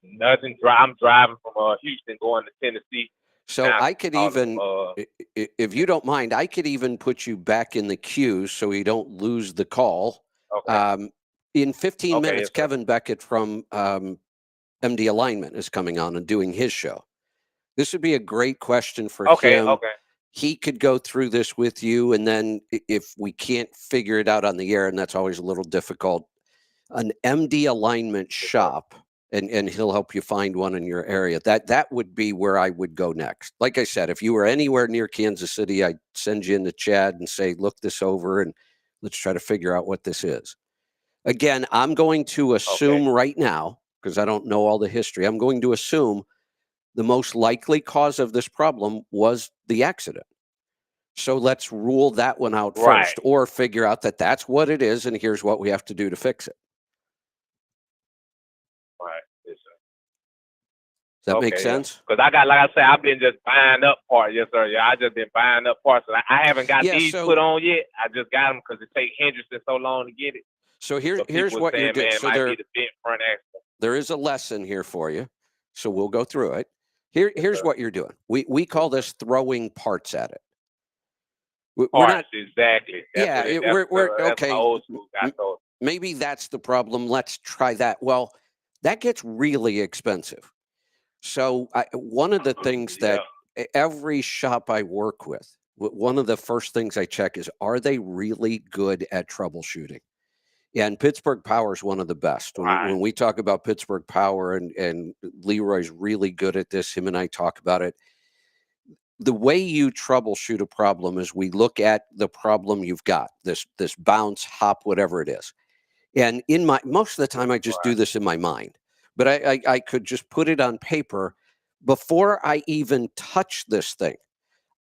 Nothing. I'm driving from Houston going to Tennessee. So Now, I could call them, even, if you don't mind, I could even put you back in the queue so we don't lose the call. okay. In 15 Okay, minutes, yes, sir. Kevin Beckett from MD Alignment is coming on and doing his show. This would be a great question for Okay, him. okay. He could go through this with you, and then if we can't figure it out on the air, and that's always a little difficult, an MD Alignment Yes, sir. shop, and he'll help you find one in your area. That would be where I would go next. Like I said, if you were anywhere near Kansas City, I'd send you into Chad and say, look this over and let's try to figure out what this is. Again, I'm going to assume right now, because I don't know all the history, I'm going to assume the most likely cause of this problem was the accident. So let's rule that one out Right. first, or figure out that that's what it is, and here's what we have to do to fix it. Right. Yes, sir. Does that make Okay, yeah. sense? Because I got, like I said, I've been just buying up parts. Yes, sir. Yeah, I just been buying up parts. And I haven't got Yeah, these so- put on yet. I just got them because it takes Henderson so long to get it. So So here's people what you're saying, doing. man, it So might there, be the bent front axle. there is a lesson here for you. So we'll go through it. Yes, Here's sir. what you're doing. We call this throwing parts at it. We're Parts, not. exactly. That's Yeah, what it, we're that's okay. my old school guy told. Maybe that's the problem. Let's try that. Well, that gets really expensive. So one of the things Yeah. that every shop I work with, one of the first things I check is, are they really good at troubleshooting? Yeah, and Pittsburgh Power is one of the best. Right. When we talk about Pittsburgh Power, and Leroy's really good at this, him and I talk about it. The way you troubleshoot a problem is we look at the problem you've got, this bounce, hop, whatever it is. And in my most of the time, I just do this in my mind, but I could just put it on paper before I even touch this thing.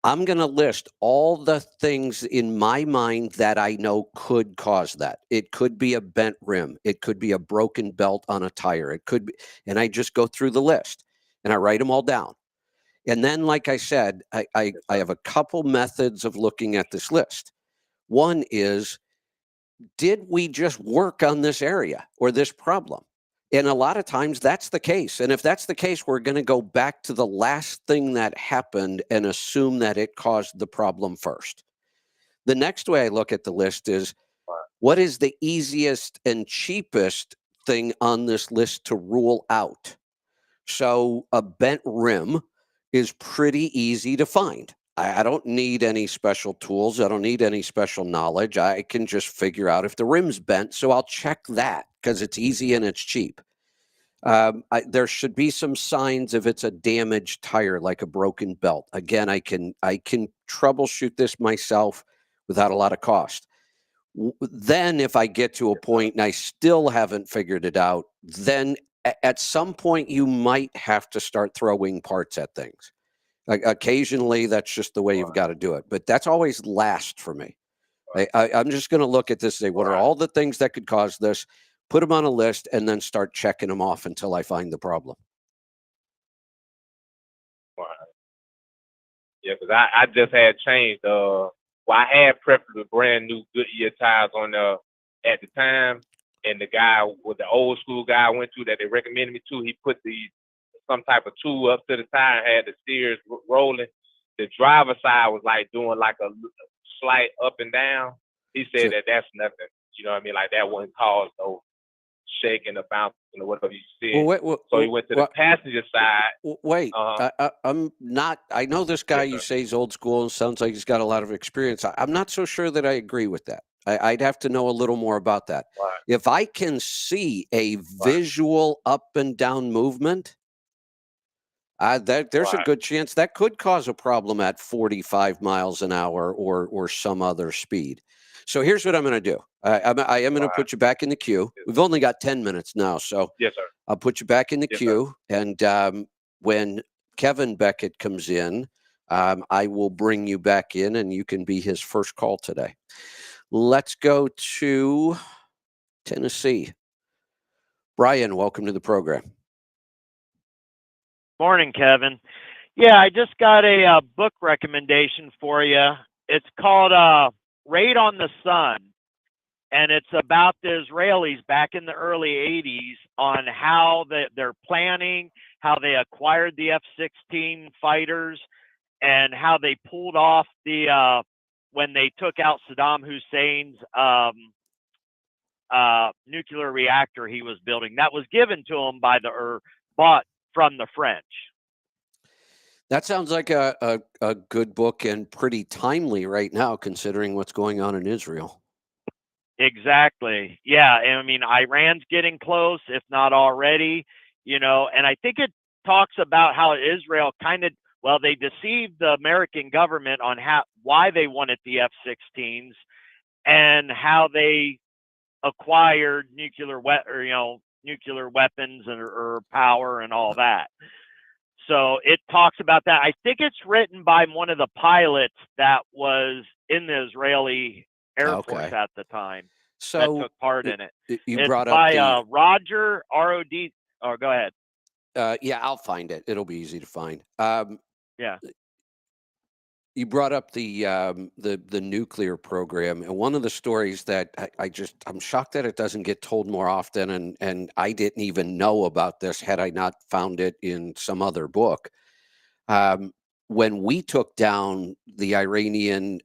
I'm going to list all the things in my mind that I know could cause that. It could be a bent rim. It could be a broken belt on a tire. It could be, and I just go through the list and I write them all down. And then, like I said, I have a couple methods of looking at this list. One is, did we just work on this area or this problem? And a lot of times that's the case. And if that's the case, we're going to go back to the last thing that happened and assume that it caused the problem first. The next way I look at the list is, what is the easiest and cheapest thing on this list to rule out? So a bent rim is pretty easy to find. I don't need any special tools. I don't need any special knowledge. I can just figure out if the rim's bent. So I'll check that because it's easy and it's cheap. There should be some signs if it's a damaged tire, like a broken belt. Again, I can troubleshoot this myself without a lot of cost. Then if I get to a point and I still haven't figured it out, then at some point you might have to start throwing parts at things. Like occasionally, that's just the way you've got to do it. But that's always last for me. I'm just going to look at this and say, what are all the things that could cause this? Put them on a list and then start checking them off until I find the problem. Yeah, because I just had changed. Well, I had prepped with brand new Goodyear tires on at the time, and the guy with the old school guy I went to that they recommended me to, he put some type of tool up to the tire and had the steers rolling. The driver's side was like doing like a slight up and down. He said that's nothing. You know what I mean? Like that wouldn't cause no shaking or bouncing or whatever you said. So he went to the passenger side. Wait, I'm not. I know this guy. You say he's old school and sounds like he's got a lot of experience. I'm not so sure that I agree with that. I'd have to know a little more about that. Right. If I can see a visual up and down movement, there's a good chance that could cause a problem at 45 miles an hour or some other speed. So here's what I'm going to do. I am going to put you back in the queue. We've only got 10 minutes now, so yes, sir. I'll put you back in the queue. Sir. And when Kevin Beckett comes in, I will bring you back in, and you can be his first call today. Let's go to Tennessee. Brian, welcome to the program. Morning, Kevin. Yeah, I just got a book recommendation for you. It's called Raid on the Sun, and it's about the Israelis back in the early 80s on how they're planning how they acquired the F-16 fighters, and how they pulled off the when they took out Saddam Hussein's nuclear reactor he was building. That was given to him by or bought from the French. That sounds like a good book and pretty timely right now, considering what's going on in Israel. Exactly. Yeah. And I mean, Iran's getting close, if not already, and I think it talks about how Israel they deceived the American government on why they wanted the F-16s and how they acquired nuclear weapons or power and all that. So it talks about that. I think it's written by one of the pilots that was in the Israeli Air Force at the time. So that took part in it. You it's brought by up Roger R.O.D. Oh, go ahead. Yeah, I'll find it. It'll be easy to find. Yeah. You brought up the nuclear program, and one of the stories that I'm shocked that it doesn't get told more often, and I didn't even know about this had I not found it in some other book. When we took down the Iranian,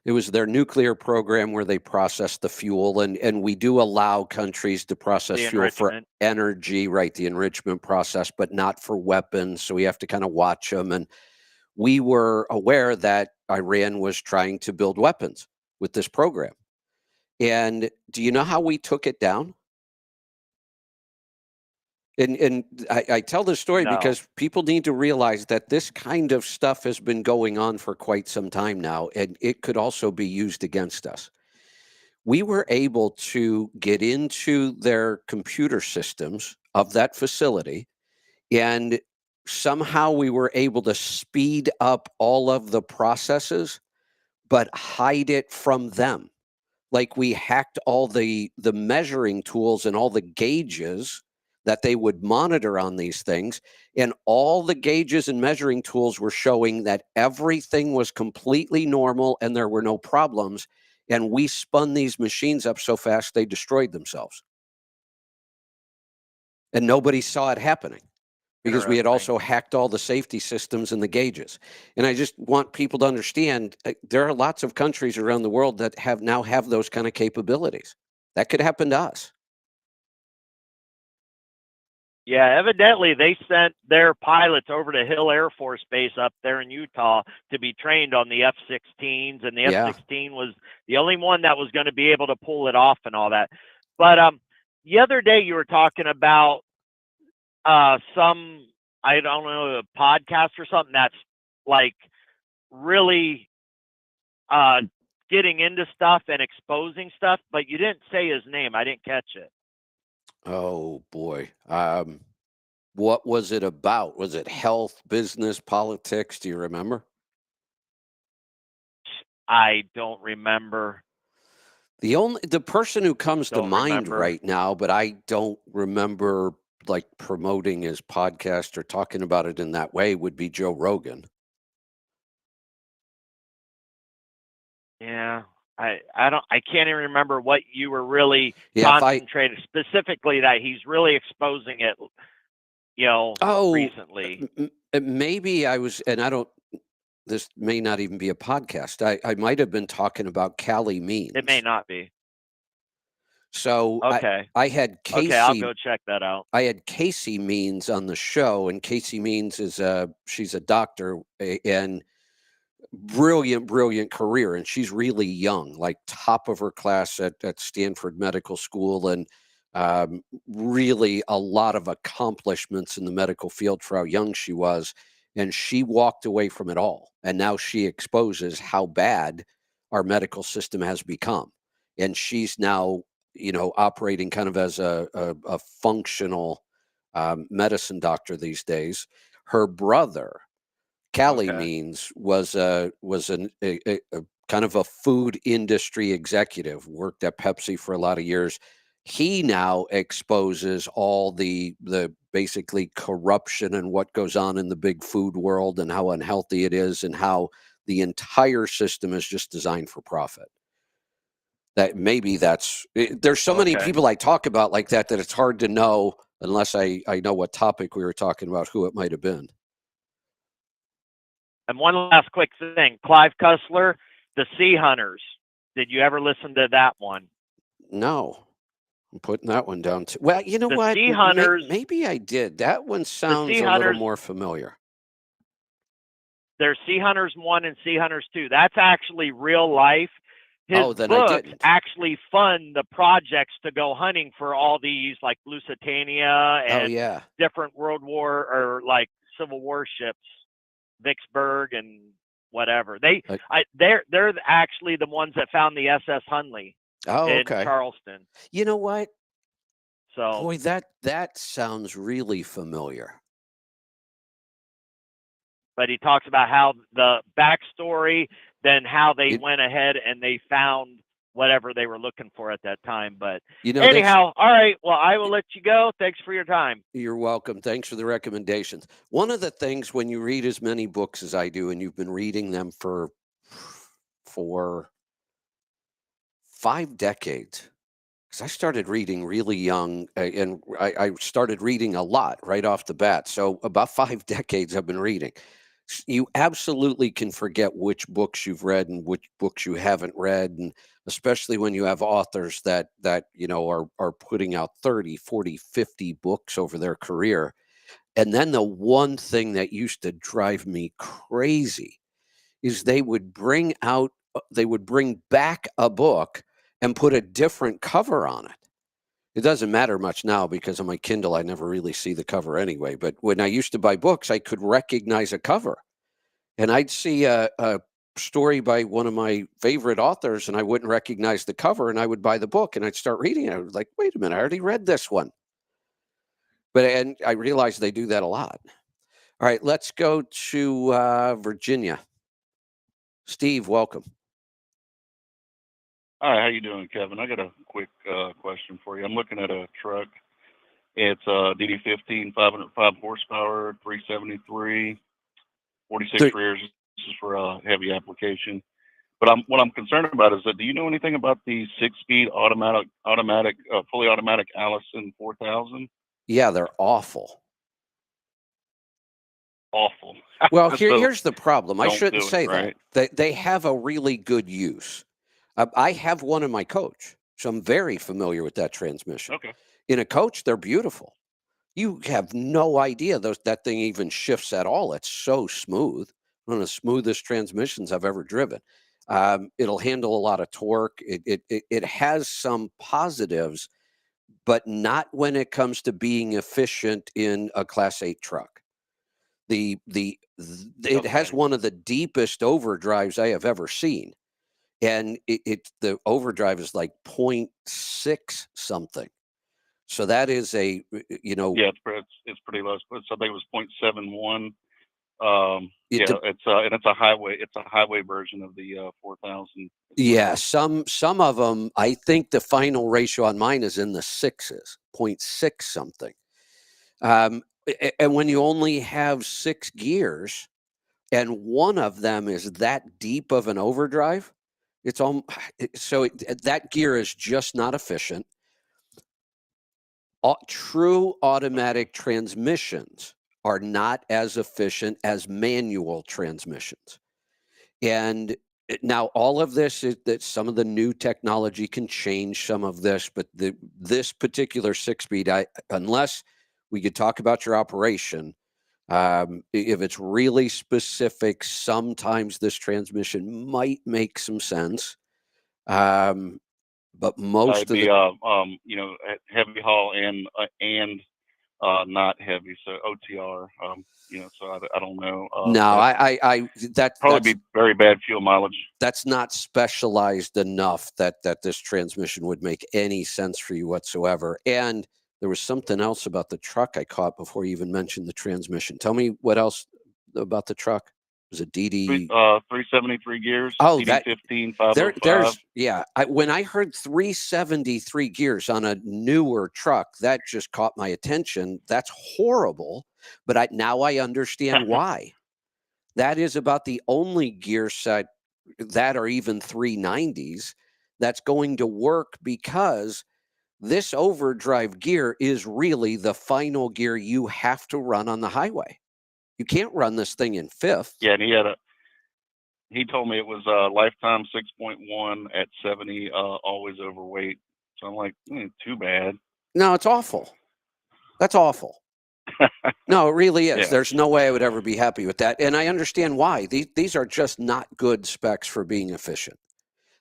it was their nuclear program where they process the fuel, and we do allow countries to process fuel for energy, right? The enrichment process, but not for weapons. So we have to kind of watch them. And we were aware that Iran was trying to build weapons with this program. And do you know how we took it down? And I tell this story because people need to realize that this kind of stuff has been going on for quite some time now, and it could also be used against us. We were able to get into their computer systems of that facility, and somehow we were able to speed up all of the processes, but hide it from them. Like we hacked all the measuring tools and all the gauges that they would monitor on these things. And all the gauges and measuring tools were showing that everything was completely normal and there were no problems. And we spun these machines up so fast they destroyed themselves. And nobody saw it happening because we had also hacked all the safety systems and the gauges. And I just want people to understand there are lots of countries around the world that now have those kind of capabilities. That could happen to us. Yeah, evidently they sent their pilots over to Hill Air Force Base up there in Utah to be trained on the F-16s, and the F-16 was the only one that was going to be able to pull it off and all that. But the other day you were talking about some, I don't know, a podcast or something that's like really getting into stuff and exposing stuff, but you didn't say his name. I didn't catch it. Oh boy. What was it about? Was it health, business, politics? Do you remember? I don't remember. The person who comes to mind right now, but I don't remember like promoting his podcast or talking about it in that way, would be Joe Rogan. Yeah. I can't even remember what you were really concentrating specifically that he's really exposing it, recently. Maybe I was, and I don't, this may not even be a podcast. I might have been talking about Callie Means. It may not be. So okay. I had Casey. Okay, I'll go check that out. I had Casey Means on the show, and Casey Means she's a doctor and brilliant career, and she's really young, like top of her class at Stanford Medical School, and really a lot of accomplishments in the medical field for how young she was. And she walked away from it all, and now she exposes how bad our medical system has become. And she's now operating kind of as a functional medicine doctor these days. Her brother, Callie Means, was a kind of a food industry executive, worked at Pepsi for a lot of years. He now exposes all the basically corruption and what goes on in the big food world and how unhealthy it is and how the entire system is just designed for profit. That maybe there's so many people I talk about like that it's hard to know unless I know what topic we were talking about, who it might have been. And one last quick thing, Clive Cussler, The Sea Hunters. Did you ever listen to that one? No. I'm putting that one down too. Well, you know The what? Sea Hunters. Maybe I did. That one sounds Sea a little Hunters, more familiar. There's Sea Hunters 1 and Sea Hunters 2. That's actually real life. His Then I books didn't. actually fund the projects to go hunting for all these, like Lusitania and yeah. different World War or like Civil War ships, Vicksburg and whatever. They're actually the ones that found the SS Hunley in Okay. Charleston. You know what? So, Boy, that sounds really familiar. but he talks about how the backstory, then how they went ahead and they found whatever they were looking for at that time. But anyhow, all right. Well, I will let you go. Thanks for your time. You're welcome. Thanks for the recommendations. One of the things when you read as many books as I do, and you've been reading them for 5 decades, because I started reading really young, and I started reading a lot right off the bat. So about 5 decades I've been reading. You absolutely can forget which books you've read and which books you haven't read, and especially when you have authors that are putting out 30, 40, 50 books over their career. And then the one thing that used to drive me crazy is they would bring back a book and put a different cover on it. It doesn't matter much now because on my Kindle, I never really see the cover anyway. But when I used to buy books, I could recognize a cover. And I'd see a story by one of my favorite authors, and I wouldn't recognize the cover, and I would buy the book, and I'd start reading it. I was like, wait a minute, I already read this one. And I realized they do that a lot. All right, let's go to Virginia. Steve, welcome. Hi, how you doing, Kevin? I got a quick question for you. I'm looking at a truck. It's a DD15, 505 horsepower, 373, 46 rears. This is for a heavy application. But what I'm concerned about is that, do you know anything about the 6-speed fully automatic Allison 4000? Yeah, they're awful. Awful. Well, So here's the problem. I shouldn't say right? that. They have a really good use. I have one in my Coach, so I'm very familiar with that transmission. Okay. In a Coach, they're beautiful. You have no idea that thing even shifts at all. It's so smooth. One of the smoothest transmissions I've ever driven. It'll handle a lot of torque. It has some positives, but not when it comes to being efficient in a Class 8 truck. It has one of the deepest overdrives I have ever seen. And the overdrive is like 0.6 something. So that is Yeah, it's pretty low. So I think it was 0.71. It's a highway version of the 4000. Yeah, some of them, I think the final ratio on mine is in the 6s, 0.6 something. And when you only have 6 gears and one of them is that deep of an overdrive, that gear is just not efficient. True automatic transmissions are not as efficient as manual transmissions. And now all of this is that some of the new technology can change some of this, but this particular 6-speed, unless we could talk about your operation, if it's really specific, sometimes this transmission might make some sense. But most of the heavy haul and not heavy, so OTR. So I don't know. No, that's probably be very bad fuel mileage. That's not specialized enough that this transmission would make any sense for you whatsoever. And there was something else about the truck I caught before you even mentioned the transmission. Tell me what else about the truck. Was it DD 373 gears? Oh, DD15 505. When I heard 373 gears on a newer truck, that just caught my attention. That's horrible, but now I understand why. That is about the only gear set that, or even 390s, that's going to work, because this overdrive gear is really the final gear you have to run on the highway. You can't run this thing in fifth. Yeah, and he told me it was lifetime 6.1 at 70, always overweight. So I'm like, too bad. No, it's awful. That's awful. No, it really is. Yeah. There's no way I would ever be happy with that. And I understand why. These are just not good specs for being efficient.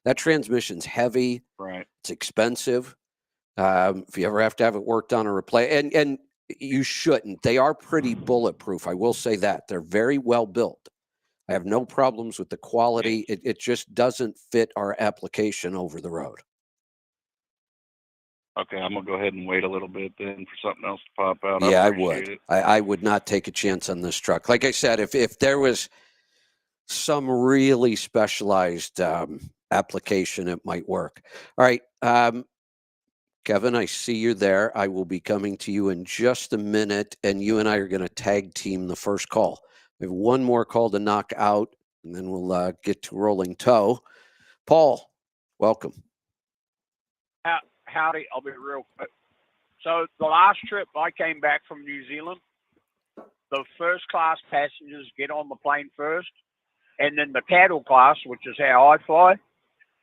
That transmission's heavy. Right. It's expensive. If you ever have to have it worked on or replaced, and you shouldn't. They are pretty bulletproof. I will say that. They're very well built. I have no problems with the quality. It just doesn't fit our application over the road. Okay, I'm gonna go ahead and wait a little bit then for something else to pop out. Yeah, I appreciate would. it. I would not take a chance on this truck. Like I said, if there was some really specialized application, it might work. All right, Kevin, I see you there. I will be coming to you in just a minute, and you and I are going to tag team the first call. We have one more call to knock out, and then we'll get to rolling toe. Paul, welcome. Howdy, I'll be real quick. So the last trip I came back from New Zealand, the first class passengers get on the plane first, and then the cattle class, which is how I fly,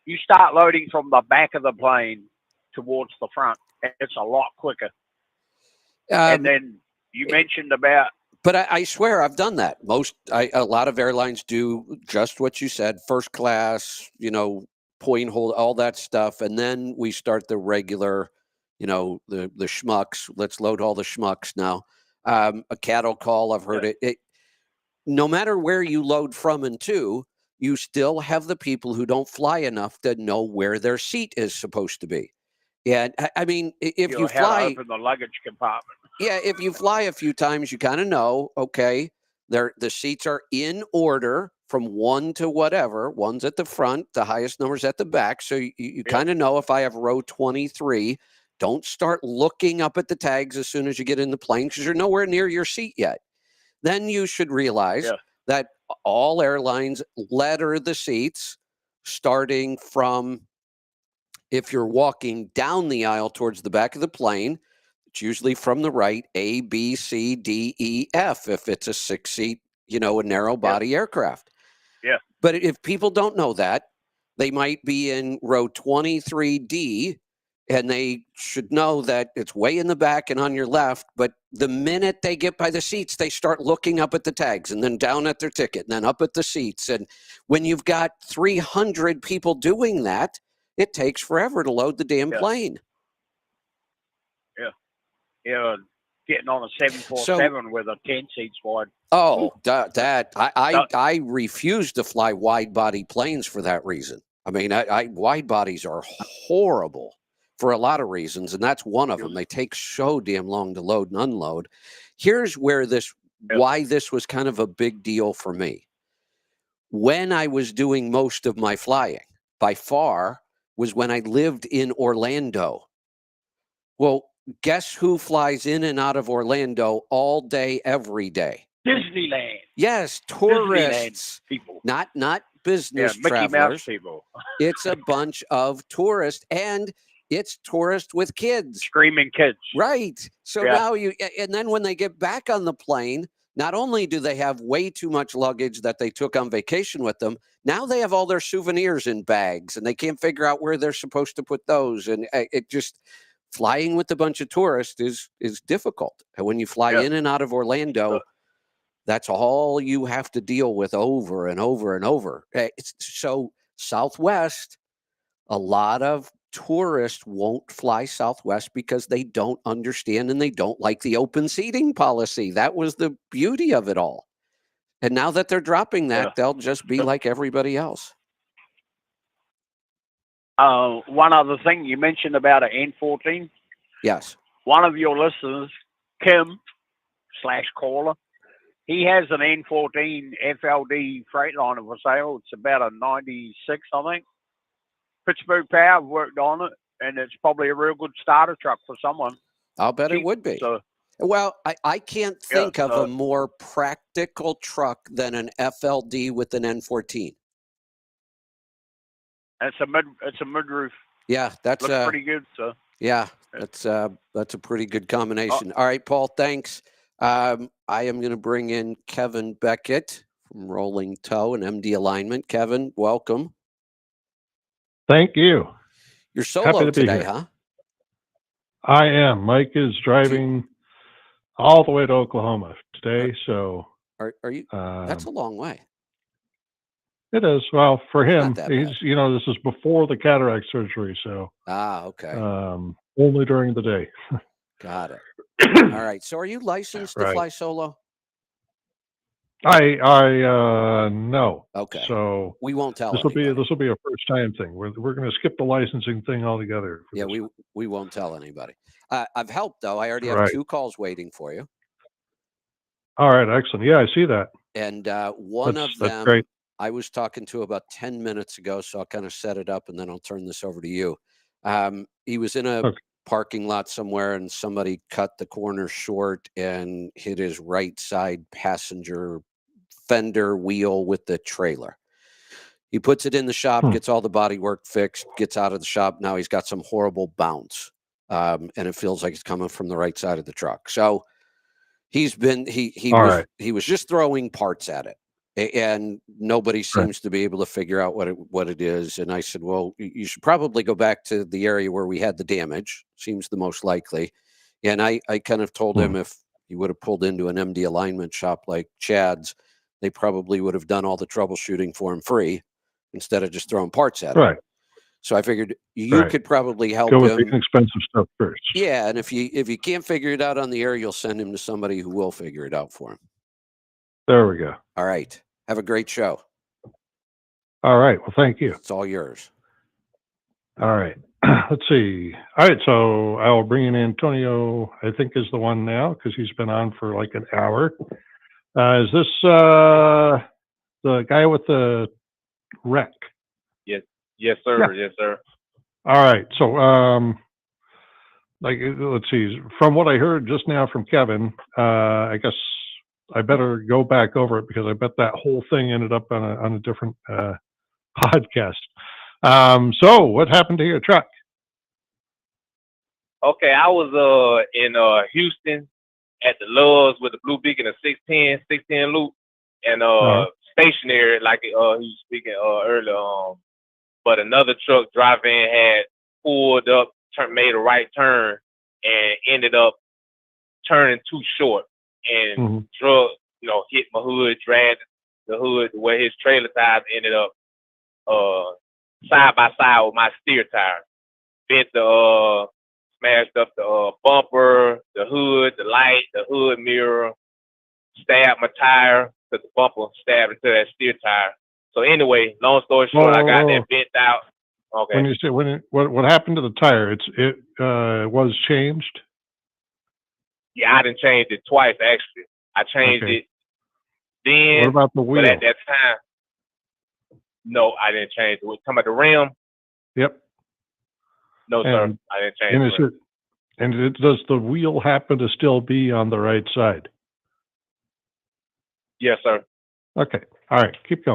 you start loading from the back of the plane towards the front. It's a lot quicker. And then you mentioned about... But I swear I've done that. A lot of airlines do just what you said, first class, point hold, all that stuff. And then we start the regular, the schmucks. Let's load all the schmucks now. A cattle call, I've heard it. No matter where you load from and to, you still have the people who don't fly enough to know where their seat is supposed to be. Yeah, I mean, if you fly, to open the luggage compartment. Yeah, if you fly a few times, you kind of know. Okay, the seats are in order from one to whatever. One's at the front, the highest number's at the back. So you kind of know if I have row 23. Don't start looking up at the tags as soon as you get in the plane because you're nowhere near your seat yet. Then you should realize that all airlines letter the seats starting from, if you're walking down the aisle towards the back of the plane, it's usually from the right, A, B, C, D, E, F, if it's a 6-seat, a narrow body aircraft. Yeah. But if people don't know that, they might be in row 23D, and they should know that it's way in the back and on your left. But the minute they get by the seats, they start looking up at the tags and then down at their ticket and then up at the seats. And when you've got 300 people doing that, it takes forever to load the damn plane. Yeah, getting on a 747 with a 10 seats wide. Oh, I refuse to fly wide body planes for that reason. I mean, wide bodies are horrible for a lot of reasons, and that's one of them. They take so damn long to load and unload. Here's where why this was kind of a big deal for me. When I was doing most of my flying, by far, was when I lived in Orlando. Well, guess who flies in and out of Orlando all day, every day? Disneyland. Yes, tourists. Disneyland people. Not business Mickey travelers. Mouse people. It's a bunch of tourists, and it's tourists with kids. Screaming kids. Right. So now and then when they get back on the plane, not only do they have way too much luggage that they took on vacation with them, now they have all their souvenirs in bags, and they can't figure out where they're supposed to put those. And it just... Flying with a bunch of tourists is difficult. And when you fly in and out of Orlando, that's all you have to deal with over and over and over. So Southwest, a lot of tourists won't fly Southwest because they don't understand and they don't like the open seating policy. That was the beauty of it all. And now that they're dropping that, they'll just be like everybody else. One other thing, you mentioned about an N14. Yes. One of your listeners, Kim/caller, he has an N14 FLD Freightliner for sale. It's about a 96, I think. Pittsburgh Power worked on it, and it's probably a real good starter truck for someone. I'll bet it would be. So, well, I can't think of a more practical truck than an FLD with an N14. It's a mid roof. Yeah, that's looks pretty good. So Yeah, that's a pretty good combination. All right, Paul, thanks. I am going to bring in Kevin Beckett from Rolling Toe and MD Alignment. Kevin, welcome. Thank you. You're solo Happy to be today, here. huh? I am. Mike is driving all the way to Oklahoma today, so Are you? That's a long way. it is. Well, for him, that he's bad. this is before the cataract surgery, so okay. only during the day. Got it. All right. So, are you licensed to fly solo? No. Okay. So we won't tell this will anybody. be a first time thing. We're going to skip the licensing thing altogether. Yeah, we won't tell anybody. I've helped though. I already have 2 calls waiting for you. All right, excellent. Yeah, I see that. And one of them, great. I was talking to about 10 minutes ago, so I'll kind of set it up and then I'll turn this over to you. He was in a parking lot somewhere and somebody cut the corner short and hit his right side passenger fender wheel with the trailer. He puts it in the shop, gets all the body work fixed, gets out of the shop. Now he's got some horrible bounce, and it feels like it's coming from the right side of the truck. So he was just throwing parts at it, and nobody seems to be able to figure out what it is. And I said, well, you should probably go back to the area where we had the damage. Seems the most likely. And I kind of told him if he would have pulled into an MD alignment shop like Chad's, they probably would have done all the troubleshooting for him free instead of just throwing parts at him. Right. So I figured you could probably help him. Go with him. the inexpensive stuff first. Yeah, and if you can't figure it out on the air, you'll send him to somebody who will figure it out for him. There we go. All right. Have a great show. All right. Well, thank you. It's all yours. All right. Let's see. All right. So I'll bring in Antonio, I think is the one now, because he's been on for like an hour. Is this the guy with the wreck? Yes, sir. Yeah. Yes, sir. All right. So, let's see. From what I heard just now from Kevin, I guess I better go back over it because I bet that whole thing ended up on a different podcast. So, what happened to your truck? Okay, I was in Houston at the Loves with the Blue Beacon, a 610 loop, and stationary like he was speaking earlier. But another truck driver had pulled up, made a right turn, and ended up turning too short, and drug, hit my hood, dragged the hood where his trailer tires ended up side by side with my steer tire. Bent smashed up the bumper, the hood, the light, the hood mirror, stabbed my tire because the bumper stabbed into that steer tire. So anyway, long story short, I got that bent out. Okay. When you say what happened to the tire? It was changed. Yeah, I didn't change it twice actually. I changed it then. What about the wheel? But at that time, no, I didn't change it. Talking about the rim? Yep. No, sir, I didn't change it. And does the wheel happen to still be on the right side? Yes, sir. Okay. All right. Keep going.